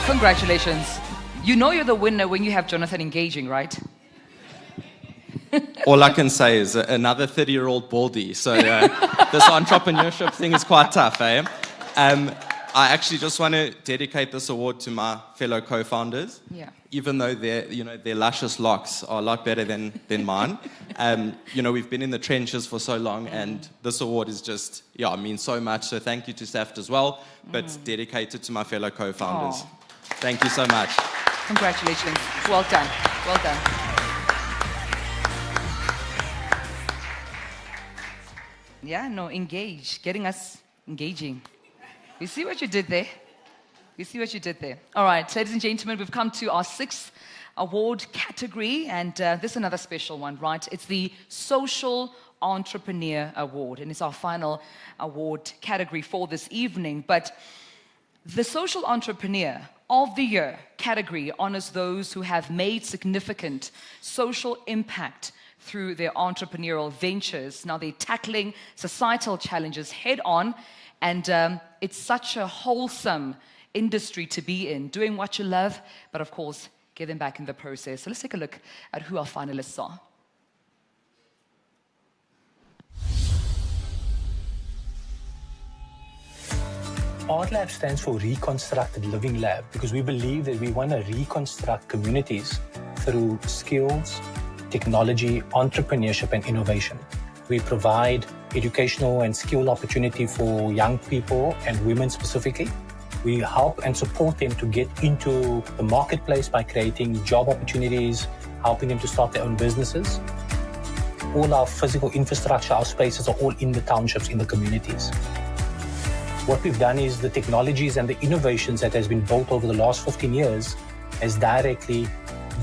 Congratulations. You know you're the winner when you have Jonathan engaging, right? All I can say is another 30-year-old baldy. So this entrepreneurship thing is quite tough, eh? I actually just want to dedicate this award to my fellow co-founders. Yeah. Even though their luscious locks are a lot better than mine. We've been in the trenches for so long, and this award is just, means so much. So thank you to Saft as well, but dedicated to my fellow co-founders. Aww. Thank you so much. Congratulations. Well done. Well done. Yeah, no, engage. Getting us engaging. You see what you did there? You see what you did there? All right, ladies and gentlemen, we've come to our 6th award category, and this is another special one, right? It's the Social Entrepreneur Award, and it's our final award category for this evening. But the Social Entrepreneur of the Year category honors those who have made significant social impact through their entrepreneurial ventures. Now, they're tackling societal challenges head on, and it's such a wholesome industry to be in, doing what you love, but of course, giving back in the process. So let's take a look at who our finalists are. Art Lab stands for Reconstructed Living Lab because we believe that we want to reconstruct communities through skills, technology, entrepreneurship, and innovation. We provide educational and skill opportunity for young people and women specifically. We help and support them to get into the marketplace by creating job opportunities, helping them to start their own businesses. All our physical infrastructure, our spaces are all in the townships, in the communities. What we've done is the technologies and the innovations that has been built over the last 15 years has directly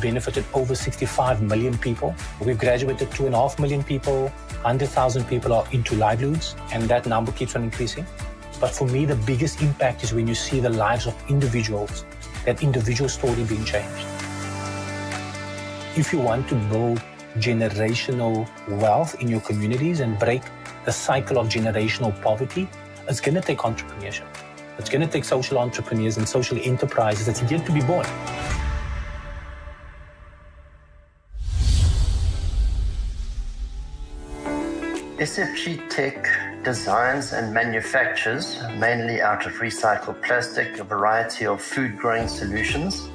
benefited over 65 million people. We've graduated 2.5 million people, 100,000 people are into livelihoods, and that number keeps on increasing. But for me, the biggest impact is when you see the lives of individuals, that individual story being changed. If you want to build generational wealth in your communities and break the cycle of generational poverty, it's going to take entrepreneurship. It's going to take social entrepreneurs and social enterprises that's yet to be born. SFG Tech designs and manufactures, mainly out of recycled plastic, a variety of food-growing solutions.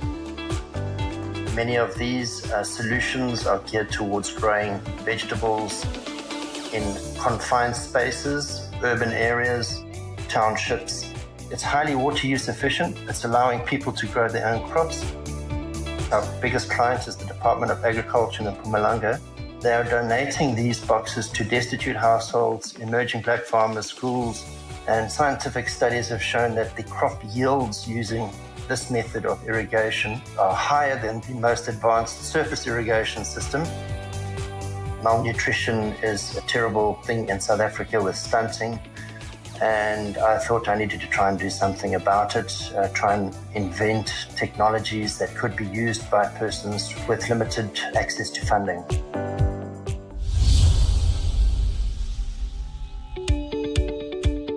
Many of these solutions are geared towards growing vegetables in confined spaces, urban areas, townships. It's highly water use efficient. It's allowing people to grow their own crops. Our biggest client is the Department of Agriculture in Mpumalanga. They are donating these boxes to destitute households, emerging black farmers, schools, and scientific studies have shown that the crop yields using this method of irrigation are higher than the most advanced surface irrigation system. Malnutrition is a terrible thing in South Africa with stunting, and I thought I needed to try and do something about it, try and invent technologies that could be used by persons with limited access to funding.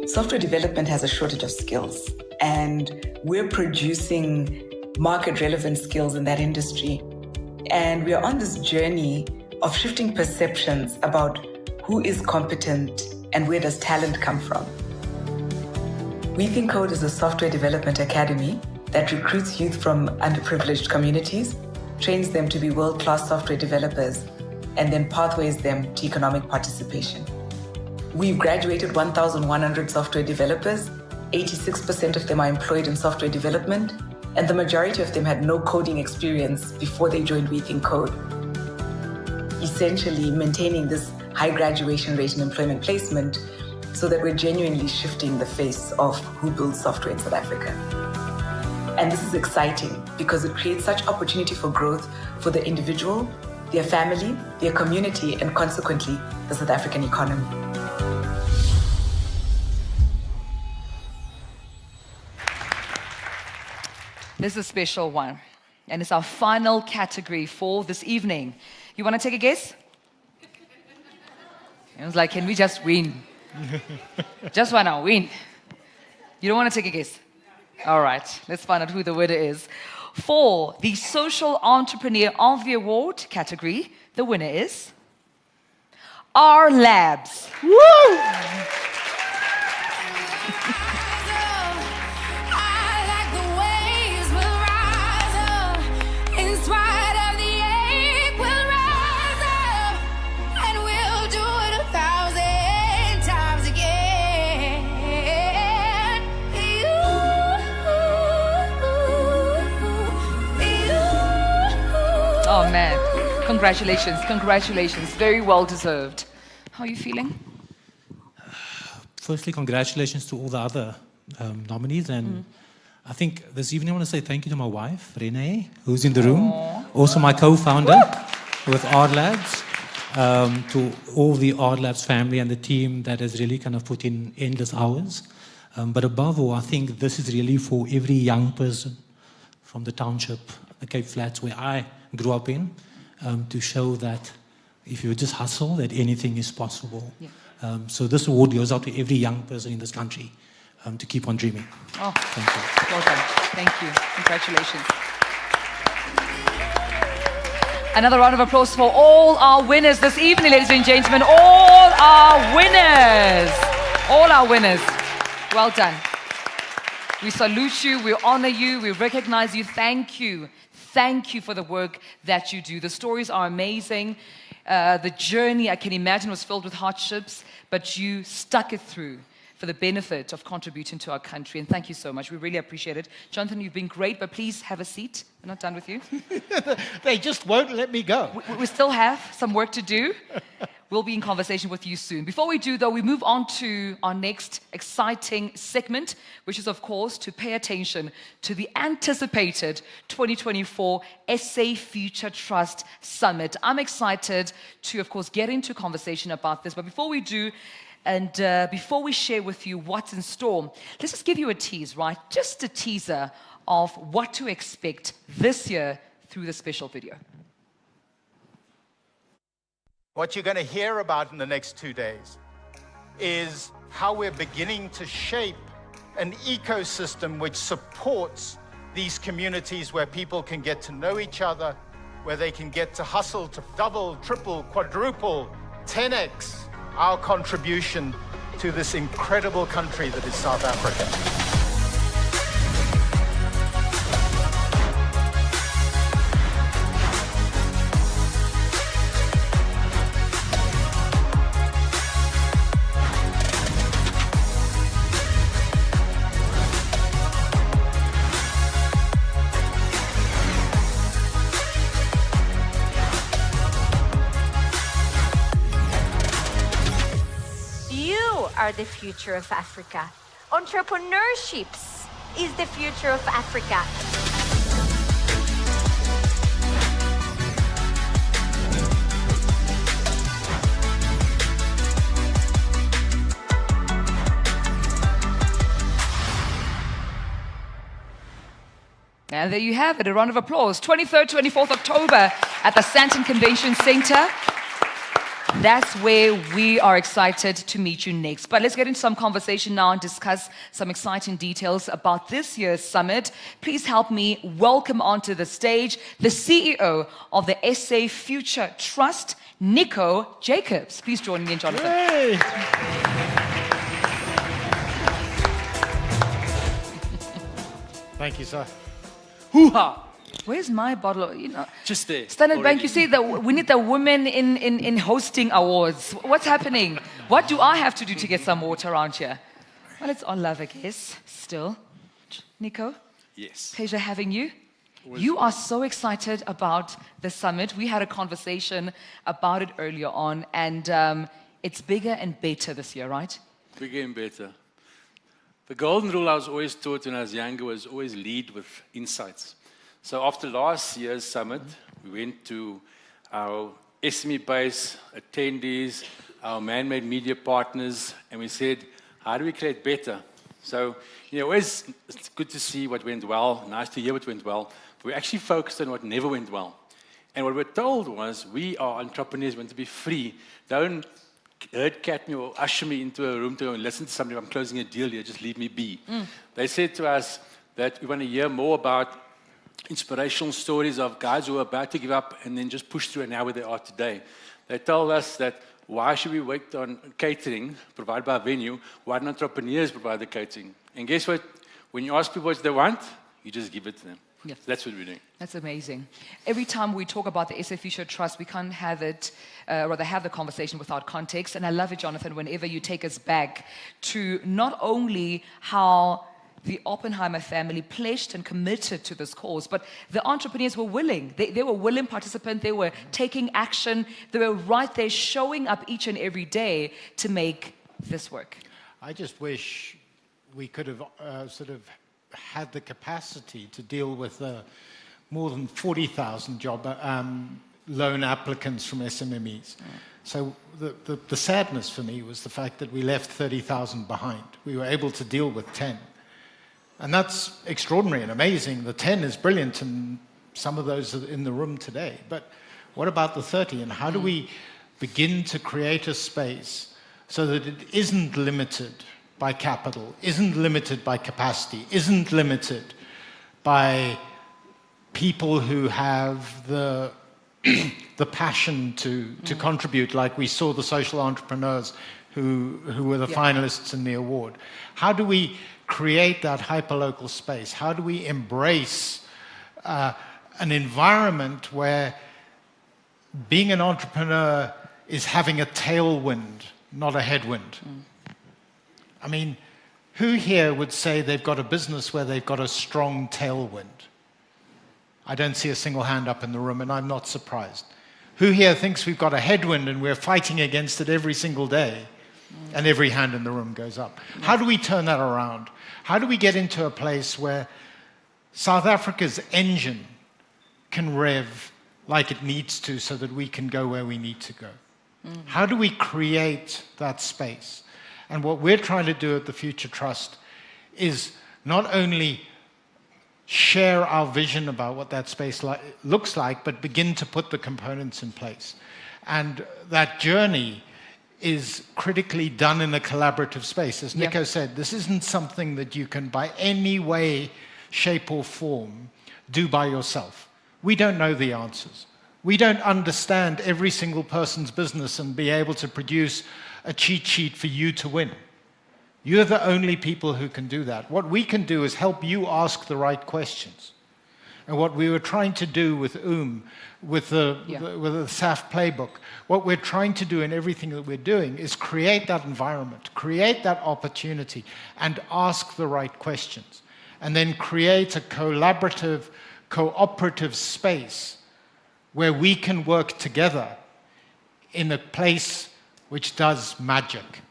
Software development has a shortage of skills, and we're producing market-relevant skills in that industry. And we are on this journey of shifting perceptions about who is competent and where does talent come from. We Think Code is a software development academy that recruits youth from underprivileged communities, trains them to be world-class software developers, and then pathways them to economic participation. We've graduated 1,100 software developers, 86% of them are employed in software development, and the majority of them had no coding experience before they joined We Think Code. Essentially maintaining this high graduation rate in employment placement so that we're genuinely shifting the face of who builds software in South Africa. And this is exciting because it creates such opportunity for growth for the individual, their family, their community, and consequently, the South African economy. This is a special one, and it's our final category for this evening. You want to take a guess? It was like, can we just win? Just want to win. You don't want to take a guess? All right, let's find out who the winner is. For the Social Entrepreneur of the Award category, the winner is R Labs. Woo! Oh man, congratulations, congratulations. Very well deserved. How are you feeling? Firstly, congratulations to all the other nominees. And I think this evening I want to say thank you to my wife, Renee, who's in the room. Also my co-founder with Art Labs. To all the Art Labs family and the team that has really kind of put in endless hours. But above all, I think this is really for every young person from the township, the Cape Flats, where I grew up in, to show that if you just hustle, that anything is possible. Yeah. So this award goes out to every young person in this country to keep on dreaming. Oh, thank you. Well done. Thank you. Congratulations. Another round of applause for all our winners this evening, ladies and gentlemen. All our winners. All our winners. Well done. We salute you, we honor you, we recognize you. Thank you. Thank you for the work that you do. The stories are amazing. The journey, I can imagine, was filled with hardships, but you stuck it through for the benefit of contributing to our country. And thank you so much. We really appreciate it. Jonathan, you've been great, but please have a seat. We're not done with you. They just won't let me go. We still have some work to do. We'll be in conversation with you soon. Before we do, though, we move on to our next exciting segment, which is, of course, to pay attention to the anticipated 2024 SA Future Trust Summit. I'm excited to, of course, get into conversation about this. But before we do, and before we share with you what's in store, let's just give you a tease, right? Just a teaser of what to expect this year through the special video. What you're going to hear about in the next 2 days is how we're beginning to shape an ecosystem which supports these communities where people can get to know each other, where they can get to hustle to double, triple, quadruple, 10x our contribution to this incredible country that is South Africa. Are the future of Africa. Entrepreneurship is the future of Africa. And there you have it, a round of applause. 23rd, 24th October at the Sandton Convention Center. That's where we are excited to meet you next. But let's get into some conversation now and discuss some exciting details about this year's summit. Please help me welcome onto the stage the CEO of the SA Future Trust, Nico Jacobs. Please join me and Jonathan. Hey. Thank you, sir. Hoo-ha! Where's my bottle of, Just there. Standard Bank, you see, we need the women in hosting awards. What's happening? What do I have to do to get some water around here? Well, it's all love, I guess, still. Nico? Yes. Pleasure having you. You are so excited about the summit. We had a conversation about it earlier on, and it's bigger and better this year, right? Bigger and better. The golden rule I was always taught when I was younger was always lead with insights. So after last year's summit, we went to our SME base, attendees, our man-made media partners, and we said, how do we create better? So, always it's good to see what went well, nice to hear what went well. We actually focused on what never went well. And what we're told was, we are entrepreneurs, we want to be free. Don't herd cat me or usher me into a room to go and listen to somebody. I'm closing a deal here, just leave me be. They said to us that we want to hear more about inspirational stories of guys who are about to give up and then just push through and now where they are today. They told us that why should we wait on catering provided by a venue? Why don't entrepreneurs provide the catering? And guess what? When you ask people what they want, you just give it to them. Yeah. So that's what we're doing. That's amazing. Every time we talk about the SA Future Trust, we can't have it, rather have the conversation without context. And I love it, Jonathan, whenever you take us back to not only how the Oppenheimer family pledged and committed to this cause, but the entrepreneurs were willing. They were willing participants. They were taking action. They were right there showing up each and every day to make this work. I just wish we could have sort of had the capacity to deal with more than 40,000 job loan applicants from SMMEs. So the sadness for me was the fact that we left 30,000 behind. We were able to deal with 10. And that's extraordinary and amazing. The 10 is brilliant, and some of those are in the room today. But what about the 30? And how do we begin to create a space so that it isn't limited by capital, isn't limited by capacity, isn't limited by people who have the passion to contribute, like we saw the social entrepreneurs who were the finalists in the award. How do we create that hyperlocal space? How do we embrace an environment where being an entrepreneur is having a tailwind, not a headwind? I mean, who here would say they've got a business where they've got a strong tailwind? I don't see a single hand up in the room, and I'm not surprised. Who here thinks we've got a headwind and we're fighting against it every single day? And every hand in the room goes up. How do we turn that around? How do we get into a place where South Africa's engine can rev like it needs to so that we can go where we need to go? How do we create that space? And what we're trying to do at the Future Trust is not only share our vision about what that space looks like, but begin to put the components in place. And that journey is critically done in a collaborative space. As Nico said, this isn't something that you can by any way, shape or form do by yourself. We don't know the answers. We don't understand every single person's business and be able to produce a cheat sheet for you to win. You're the only people who can do that. What we can do is help you ask the right questions. And what we were trying to do with with the SAF playbook, what we're trying to do in everything that we're doing is create that environment, create that opportunity, and ask the right questions. And then create a collaborative, cooperative space where we can work together in a place which does magic,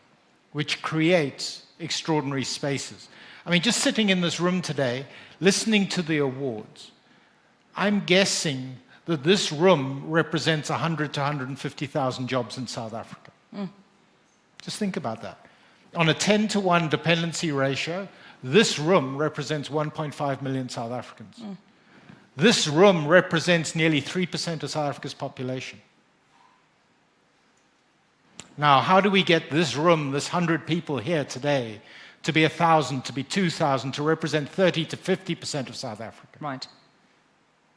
which creates extraordinary spaces. I mean, just sitting in this room today, listening to the awards, I'm guessing that this room represents 100 to 150,000 jobs in South Africa. Just think about that. On a 10-to-1 dependency ratio, this room represents 1.5 million South Africans. This room represents nearly 3% of South Africa's population. Now, how do we get this room, this 100 people here today, to be 1,000, to be 2,000, to represent 30 to 50% of South Africa? Right.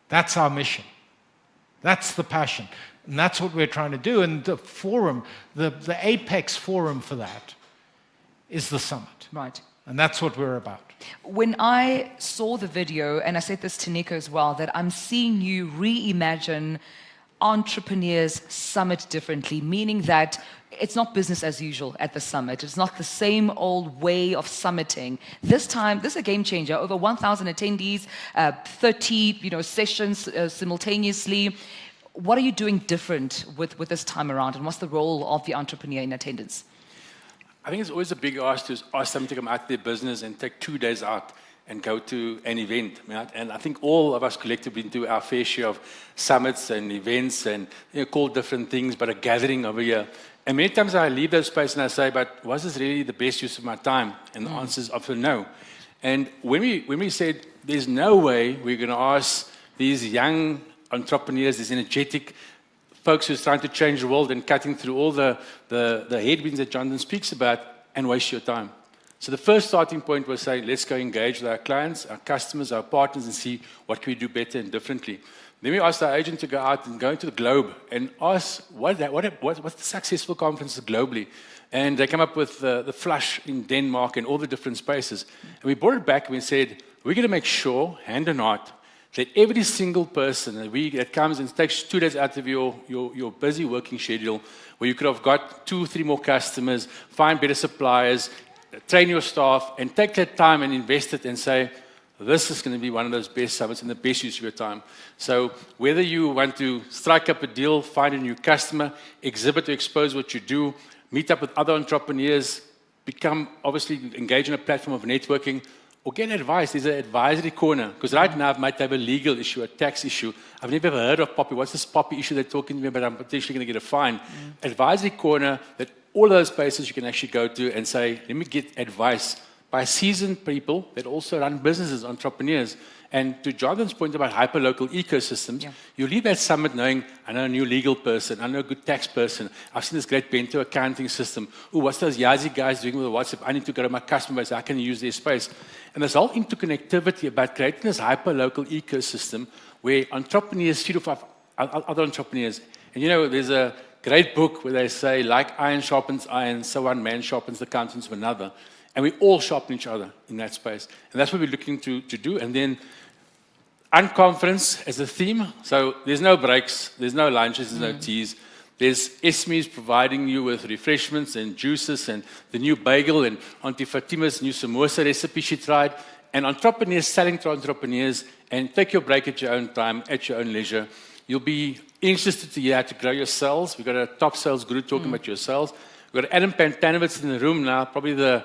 That's our mission. That's the passion. And that's what we're trying to do. And the forum, the apex forum for that is the summit. Right. And that's what we're about. When I saw the video, and I said this to Nico as well, that I'm seeing you reimagine Entrepreneurs Summit differently, meaning that it's not business as usual at the summit. It's not the same old way of summiting. This time, this is a game changer. Over 1,000 attendees, 30 sessions simultaneously. What are you doing different with this time around, and what's the role of the entrepreneur in attendance? I think it's always a big ask to ask them to come out of their business and take 2 days out and go to an event. And I think all of us collectively do our fair share of summits and events and call different things, but a gathering over here. And many times I leave that space and I say, but was this really the best use of my time? And the answer is often no. And when we said there's no way we're going to ask these young entrepreneurs, these energetic folks who's trying to change the world and cutting through all the headwinds that Jonathan speaks about and waste your time. So the first starting point was saying, let's go engage with our clients, our customers, our partners, and see what can we do better and differently. Then we asked our agent to go out and go into the globe and ask what's the successful conferences globally. And they come up with the Flush in Denmark and all the different spaces. And we brought it back and we said, we're going to make sure, hand on heart, that every single person that comes and takes 2 days out of your busy working schedule, where you could have got 2 or 3 more customers, find better suppliers, train your staff, and take that time and invest it and say, this is going to be one of those best summits and the best use of your time. So whether you want to strike up a deal, find a new customer, exhibit or expose what you do, meet up with other entrepreneurs, obviously engage in a platform of networking, or get advice. There's an advisory corner. Because right now I might have a legal issue, a tax issue. I've never heard of Poppy. What's this Poppy issue they're talking to me about? I'm potentially going to get a fine. Advisory corner, that all those places you can actually go to and say, let me get advice by seasoned people that also run businesses, entrepreneurs. And to Jonathan's point about hyperlocal ecosystems, you leave that summit knowing, I know a new legal person, I know a good tax person, I've seen this great bento accounting system. Oh, what's those Yazi guys doing with WhatsApp? I need to go to my customer base, I can use their space. And this whole interconnectivity about creating this hyperlocal ecosystem where entrepreneurs feed off other entrepreneurs. And you know, there's a great book where they say, like iron sharpens iron, so one man sharpens the countenance of another. And we all sharpen each other in that space. And that's what we're looking to do. And then unconference as a theme. So there's no breaks, there's no lunches, there's no teas. There's SMEs providing you with refreshments and juices and the new bagel and Auntie Fatima's new samosa recipe she tried. And entrepreneurs selling to entrepreneurs, and take your break at your own time, at your own leisure. You'll be interested to hear how to grow your sales. We've got a top sales guru talking about your sales. We've got Adam Pantanovitz in the room now, probably the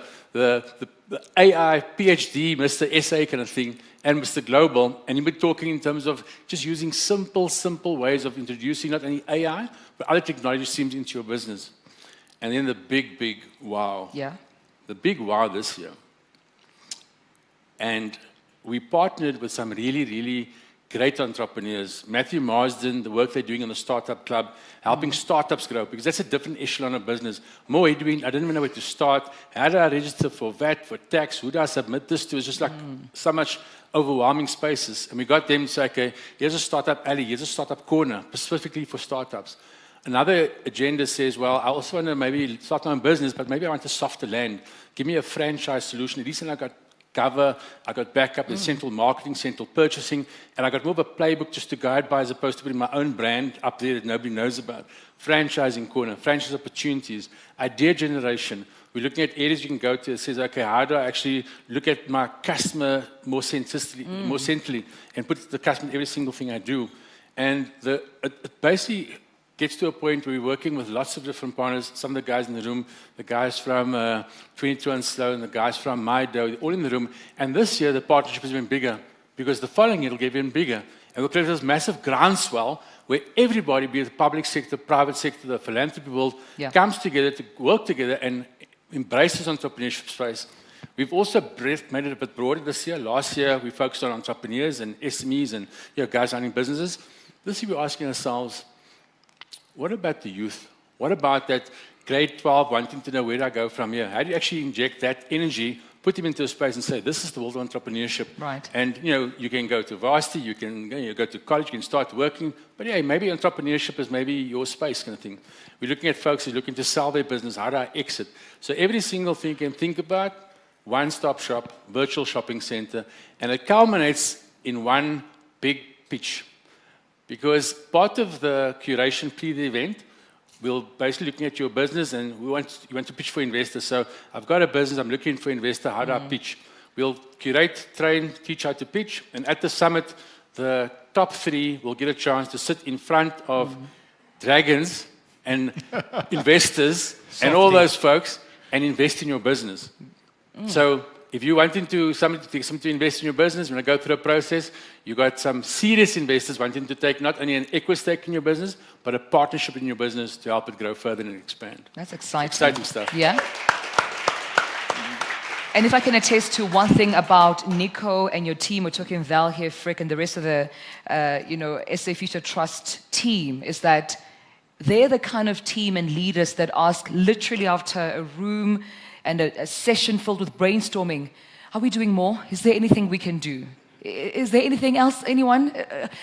AI PhD, Mr. SA kind of thing, and Mr. Global. And you'll be talking in terms of just using simple ways of introducing not only AI, but other technology streams into your business. And then the big wow. Yeah. The big wow this year. And we partnered with some really great entrepreneurs. Matthew Marsden, the work they're doing in the Startup Club, helping startups grow, because that's a different echelon of business. More doing, I didn't even know where to start. How do I register for VAT, for tax? Who do I submit this to? It's just like so much overwhelming spaces. And we got them to say, okay, here's a startup alley, here's a startup corner, specifically for startups. Another agenda says, well, I also want to maybe start my own business, but maybe I want a softer land. Give me a franchise solution. At least then I got cover, I got backup, there's central marketing, central purchasing, and I got more of a playbook just to guide by as opposed to putting my own brand up there that nobody knows about. Franchising corner, franchise opportunities, idea generation. We're looking at areas you can go to that says, okay, how do I actually look at my customer more centrally and put the customer in every single thing I do. And it basically gets to a point where we're working with lots of different partners, some of the guys in the room, the guys from 22 and Slow, and the guys from MyDo, all in the room. And this year, the partnership has been bigger, because the following year, it'll get even bigger. And we'll create this massive groundswell where everybody, be it the public sector, private sector, the philanthropy world, comes together to work together and embraces entrepreneurship space. We've also made it a bit broader this year. Last year, we focused on entrepreneurs and SMEs and guys running businesses. This year, we're asking ourselves, what about the youth? What about that grade 12 wanting to know where do I go from here? How do you actually inject that energy, put them into a space and say, this is the world of entrepreneurship. Right. And, you can go to varsity, you can go to college, you can start working. But, maybe entrepreneurship is maybe your space kind of thing. We're looking at folks who are looking to sell their business. How do I exit? So every single thing you can think about, one-stop shop, virtual shopping center, and it culminates in one big pitch. Because part of the curation pre the event, we'll basically looking at your business and you want to pitch for investors. So I've got a business, I'm looking for an investor, how do I pitch? We'll curate, train, teach how to pitch. And at the summit, the top 3 will get a chance to sit in front of dragons and investors and all those folks and invest in your business. So if you're wanting somebody to invest in your business, when I go through a process, you got some serious investors wanting to take not only an equity stake in your business, but a partnership in your business to help it grow further and expand. That's exciting. Exciting stuff. Yeah. And if I can attest to one thing about Nico and your team, we're talking Val here, Frick, and the rest of the SA Future Trust team, is that they're the kind of team and leaders that ask literally after a room and a session filled with brainstorming, are we doing more? Is there anything we can do? Is there anything else, anyone?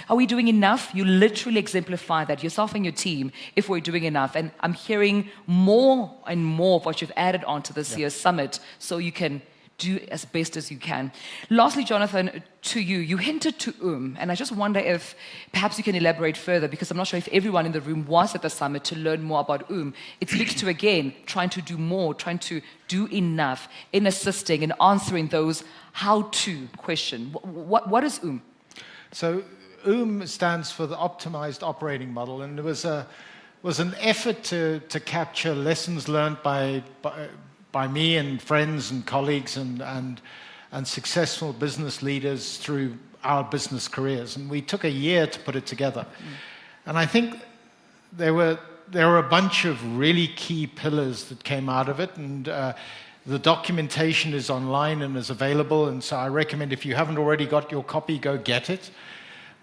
Are we doing enough? You literally exemplify that, yourself and your team, if we're doing enough. And I'm hearing more and more of what you've added on to this year's summit, so you can do as best as you can. Lastly, Jonathan, to you, you hinted to and I just wonder if perhaps you can elaborate further, because I'm not sure if everyone in the room was at the summit to learn more about It speaks to, again, trying to do more, trying to do enough in assisting and answering those how-to question. What is So stands for the Optimized Operating Model, and it was an effort to capture lessons learned by me and friends and colleagues and successful business leaders through our business careers. And we took a year to put it together. And I think there were a bunch of really key pillars that came out of it. And The documentation is online and is available, and so I recommend if you haven't already got your copy, go get it.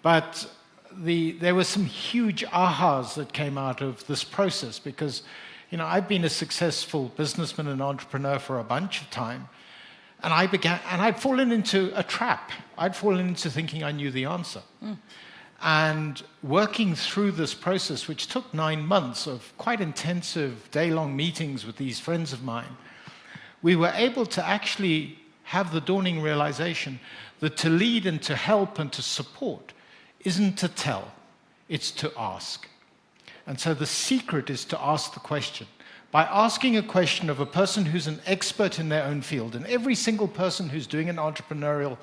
But there were some huge ahas that came out of this process because, I've been a successful businessman and entrepreneur for a bunch of time, and I'd fallen into a trap. I'd fallen into thinking I knew the answer. And working through this process, which took 9 months of quite intensive day-long meetings with these friends of mine, we were able to actually have the dawning realization that to lead and to help and to support isn't to tell, it's to ask. And so the secret is to ask the question. By asking a question of a person who's an expert in their own field, and every single person who's doing an entrepreneurial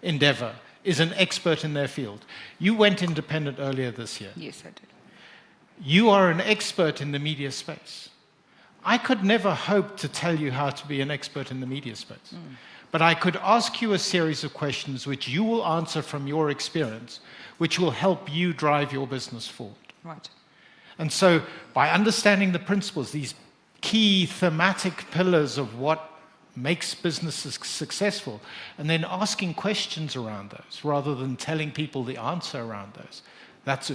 endeavor is an expert in their field. You went independent earlier this year. Yes, I did. You are an expert in the media space. I could never hope to tell you how to be an expert in the media space. But I could ask you a series of questions which you will answer from your experience, which will help you drive your business forward. Right. And so by understanding the principles, these key thematic pillars of what makes businesses successful, and then asking questions around those rather than telling people the answer around those, that's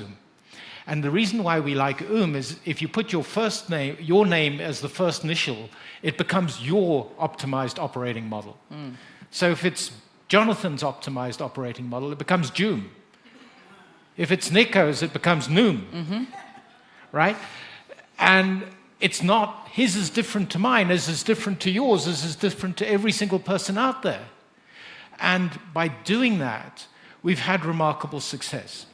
And the reason why we like is if you put your name as the first initial, it becomes your optimized operating model. So if it's Jonathan's optimized operating model, it becomes Joom. If it's Nico's, it becomes Noom. Right? And it's not, his is different to mine, his is different to yours, his is different to every single person out there. And by doing that, we've had remarkable success.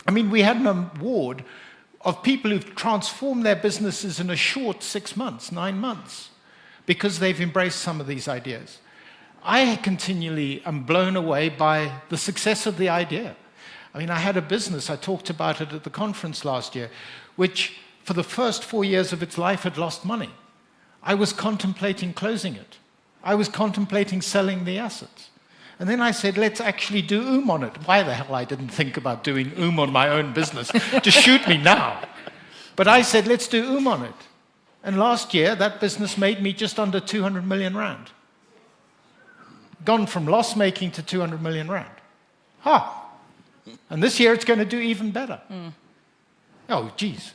I mean, we had an award of people who've transformed their businesses in a short 6 months, 9 months, because they've embraced some of these ideas. I continually am blown away by the success of the idea. I mean, I had a business, I talked about it at the conference last year, which for the first 4 years of its life had lost money. I was contemplating closing it. I was contemplating selling the assets. And then I said, let's actually do on it. Why the hell I didn't think about doing on my own business? Just shoot me now. But I said, let's do on it. And last year, that business made me just under 200 million rand. Gone from loss-making to 200 million rand. And this year, it's going to do even better. Oh, geez.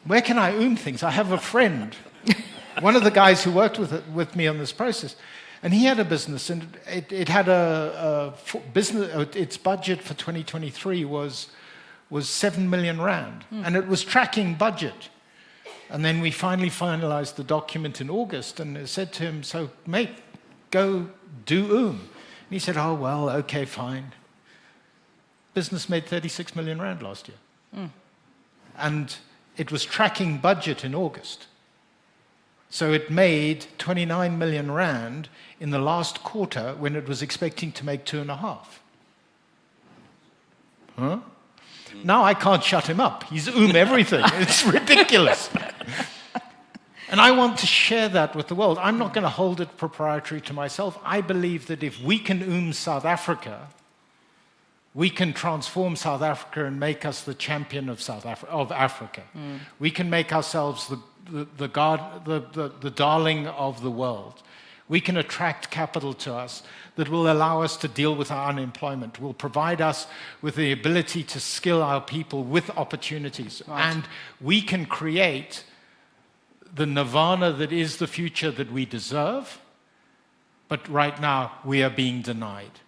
Where can I things? I have a friend, one of the guys who worked with me on this process, and he had a business, and it had its budget for 2023 was 7 million rand, and it was tracking budget. And then we finally finalized the document in August, and I said to him, so mate, go do And he said, oh, well, okay, fine. Business made 36 million rand last year. And it was tracking budget in August. So it made 29 million rand in the last quarter when it was expecting to make 2.5. Now I can't shut him up. He's everything. It's ridiculous. And I want to share that with the world. I'm not going to hold it proprietary to myself. I believe that if we can South Africa, we can transform South Africa and make us the champion of Africa. We can make ourselves the darling of the world. We can attract capital to us that will allow us to deal with our unemployment, will provide us with the ability to skill our people with opportunities. Right. And we can create the nirvana that is the future that we deserve, but right now we are being denied.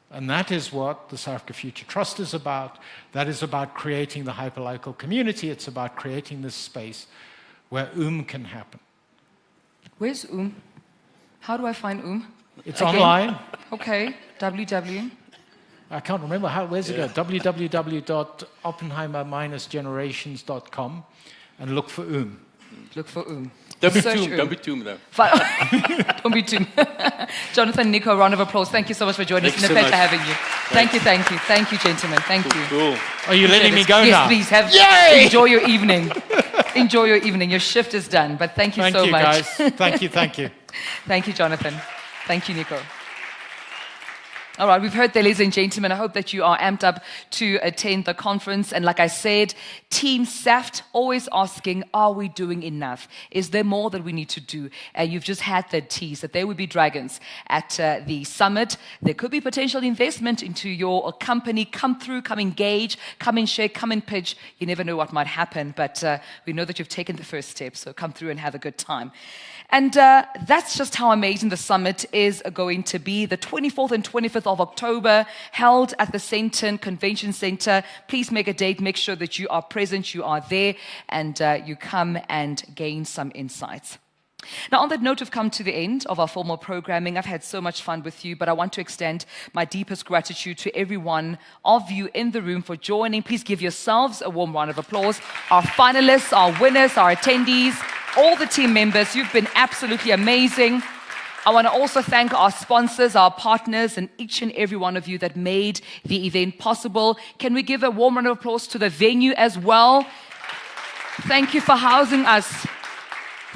And that is what the South Africa Future Trust is about. That is about creating the hyperlocal community. It's about creating this space where can happen. Where's How do I find It's online. Okay, www. I can't remember where's it go? www.oppenheimer-generations.com and look for Look for Don't be Toom though. Don't be Toom. Jonathan, Nico, round of applause. Thank you so much for joining us. It's been a pleasure having you. Thank you. Thank you, gentlemen. Thank you. Cool. Are you letting me go now? Yes, please. Enjoy your evening. Enjoy your evening. Your shift is done, but thank you so much. Thank you, guys. Thank you. Thank you, Jonathan. Thank you, Nico. All right, we've heard there, ladies and gentlemen. I hope that you are amped up to attend the conference. And like I said, Team SAFT always asking, are we doing enough? Is there more that we need to do? You've just had the tease that there would be dragons at the summit. There could be potential investment into your company. Come through, come engage, come and share, come and pitch. You never know what might happen, but we know that you've taken the first step. So come through and have a good time. And that's just how amazing the summit is going to be. The 24th and 25th of October, held at the Sandton Convention Center. Please make a date. Make sure that you are present, you are there, and you come and gain some insights. Now, on that note, we've come to the end of our formal programming. I've had so much fun with you, but I want to extend my deepest gratitude to every one of you in the room for joining. Please give yourselves a warm round of applause. Our finalists, our winners, our attendees, all the team members, you've been absolutely amazing. I want to also thank our sponsors, our partners, and each and every one of you that made the event possible. Can we give a warm round of applause to the venue as well? Thank you for housing us.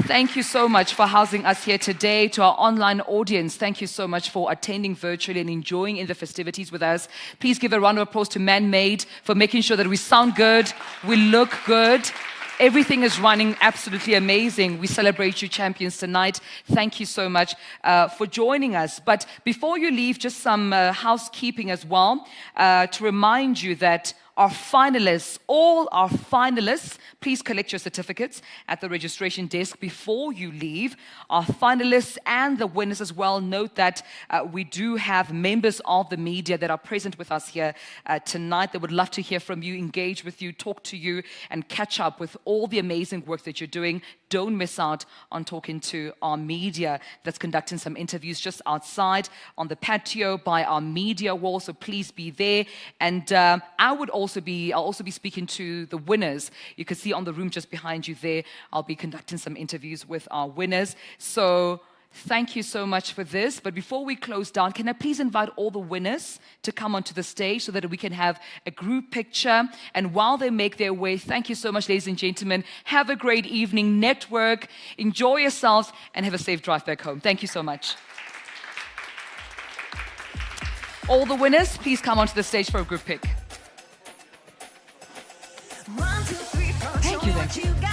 Thank you so much for housing us here today. To our online audience, thank you so much for attending virtually and enjoying in the festivities with us. Please give a round of applause to Man-Made for making sure that we sound good, we look good. Everything is running absolutely amazing. We celebrate you champions tonight. Thank you so much for joining us. But before you leave, just some housekeeping as well to remind you that our finalists, all our finalists, please collect your certificates at the registration desk before you leave. Our finalists and the winners as well, note that we do have members of the media that are present with us here tonight. They would love to hear from you, engage with you, talk to you, and catch up with all the amazing work that you're doing. Don't miss out on talking to our media that's conducting some interviews just outside on the patio by our media wall, so please be there. And I'll also be speaking to the winners. You can see on the room just behind you there, I'll be conducting some interviews with our winners. So thank you so much for this. But before we close down, can I please invite all the winners to come onto the stage so that we can have a group picture? And while they make their way, thank you so much, ladies and gentlemen. Have a great evening, network, enjoy yourselves, and have a safe drive back home. Thank you so much. All the winners, please come onto the stage for a group pic. Thank you, then.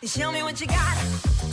Show me what you got.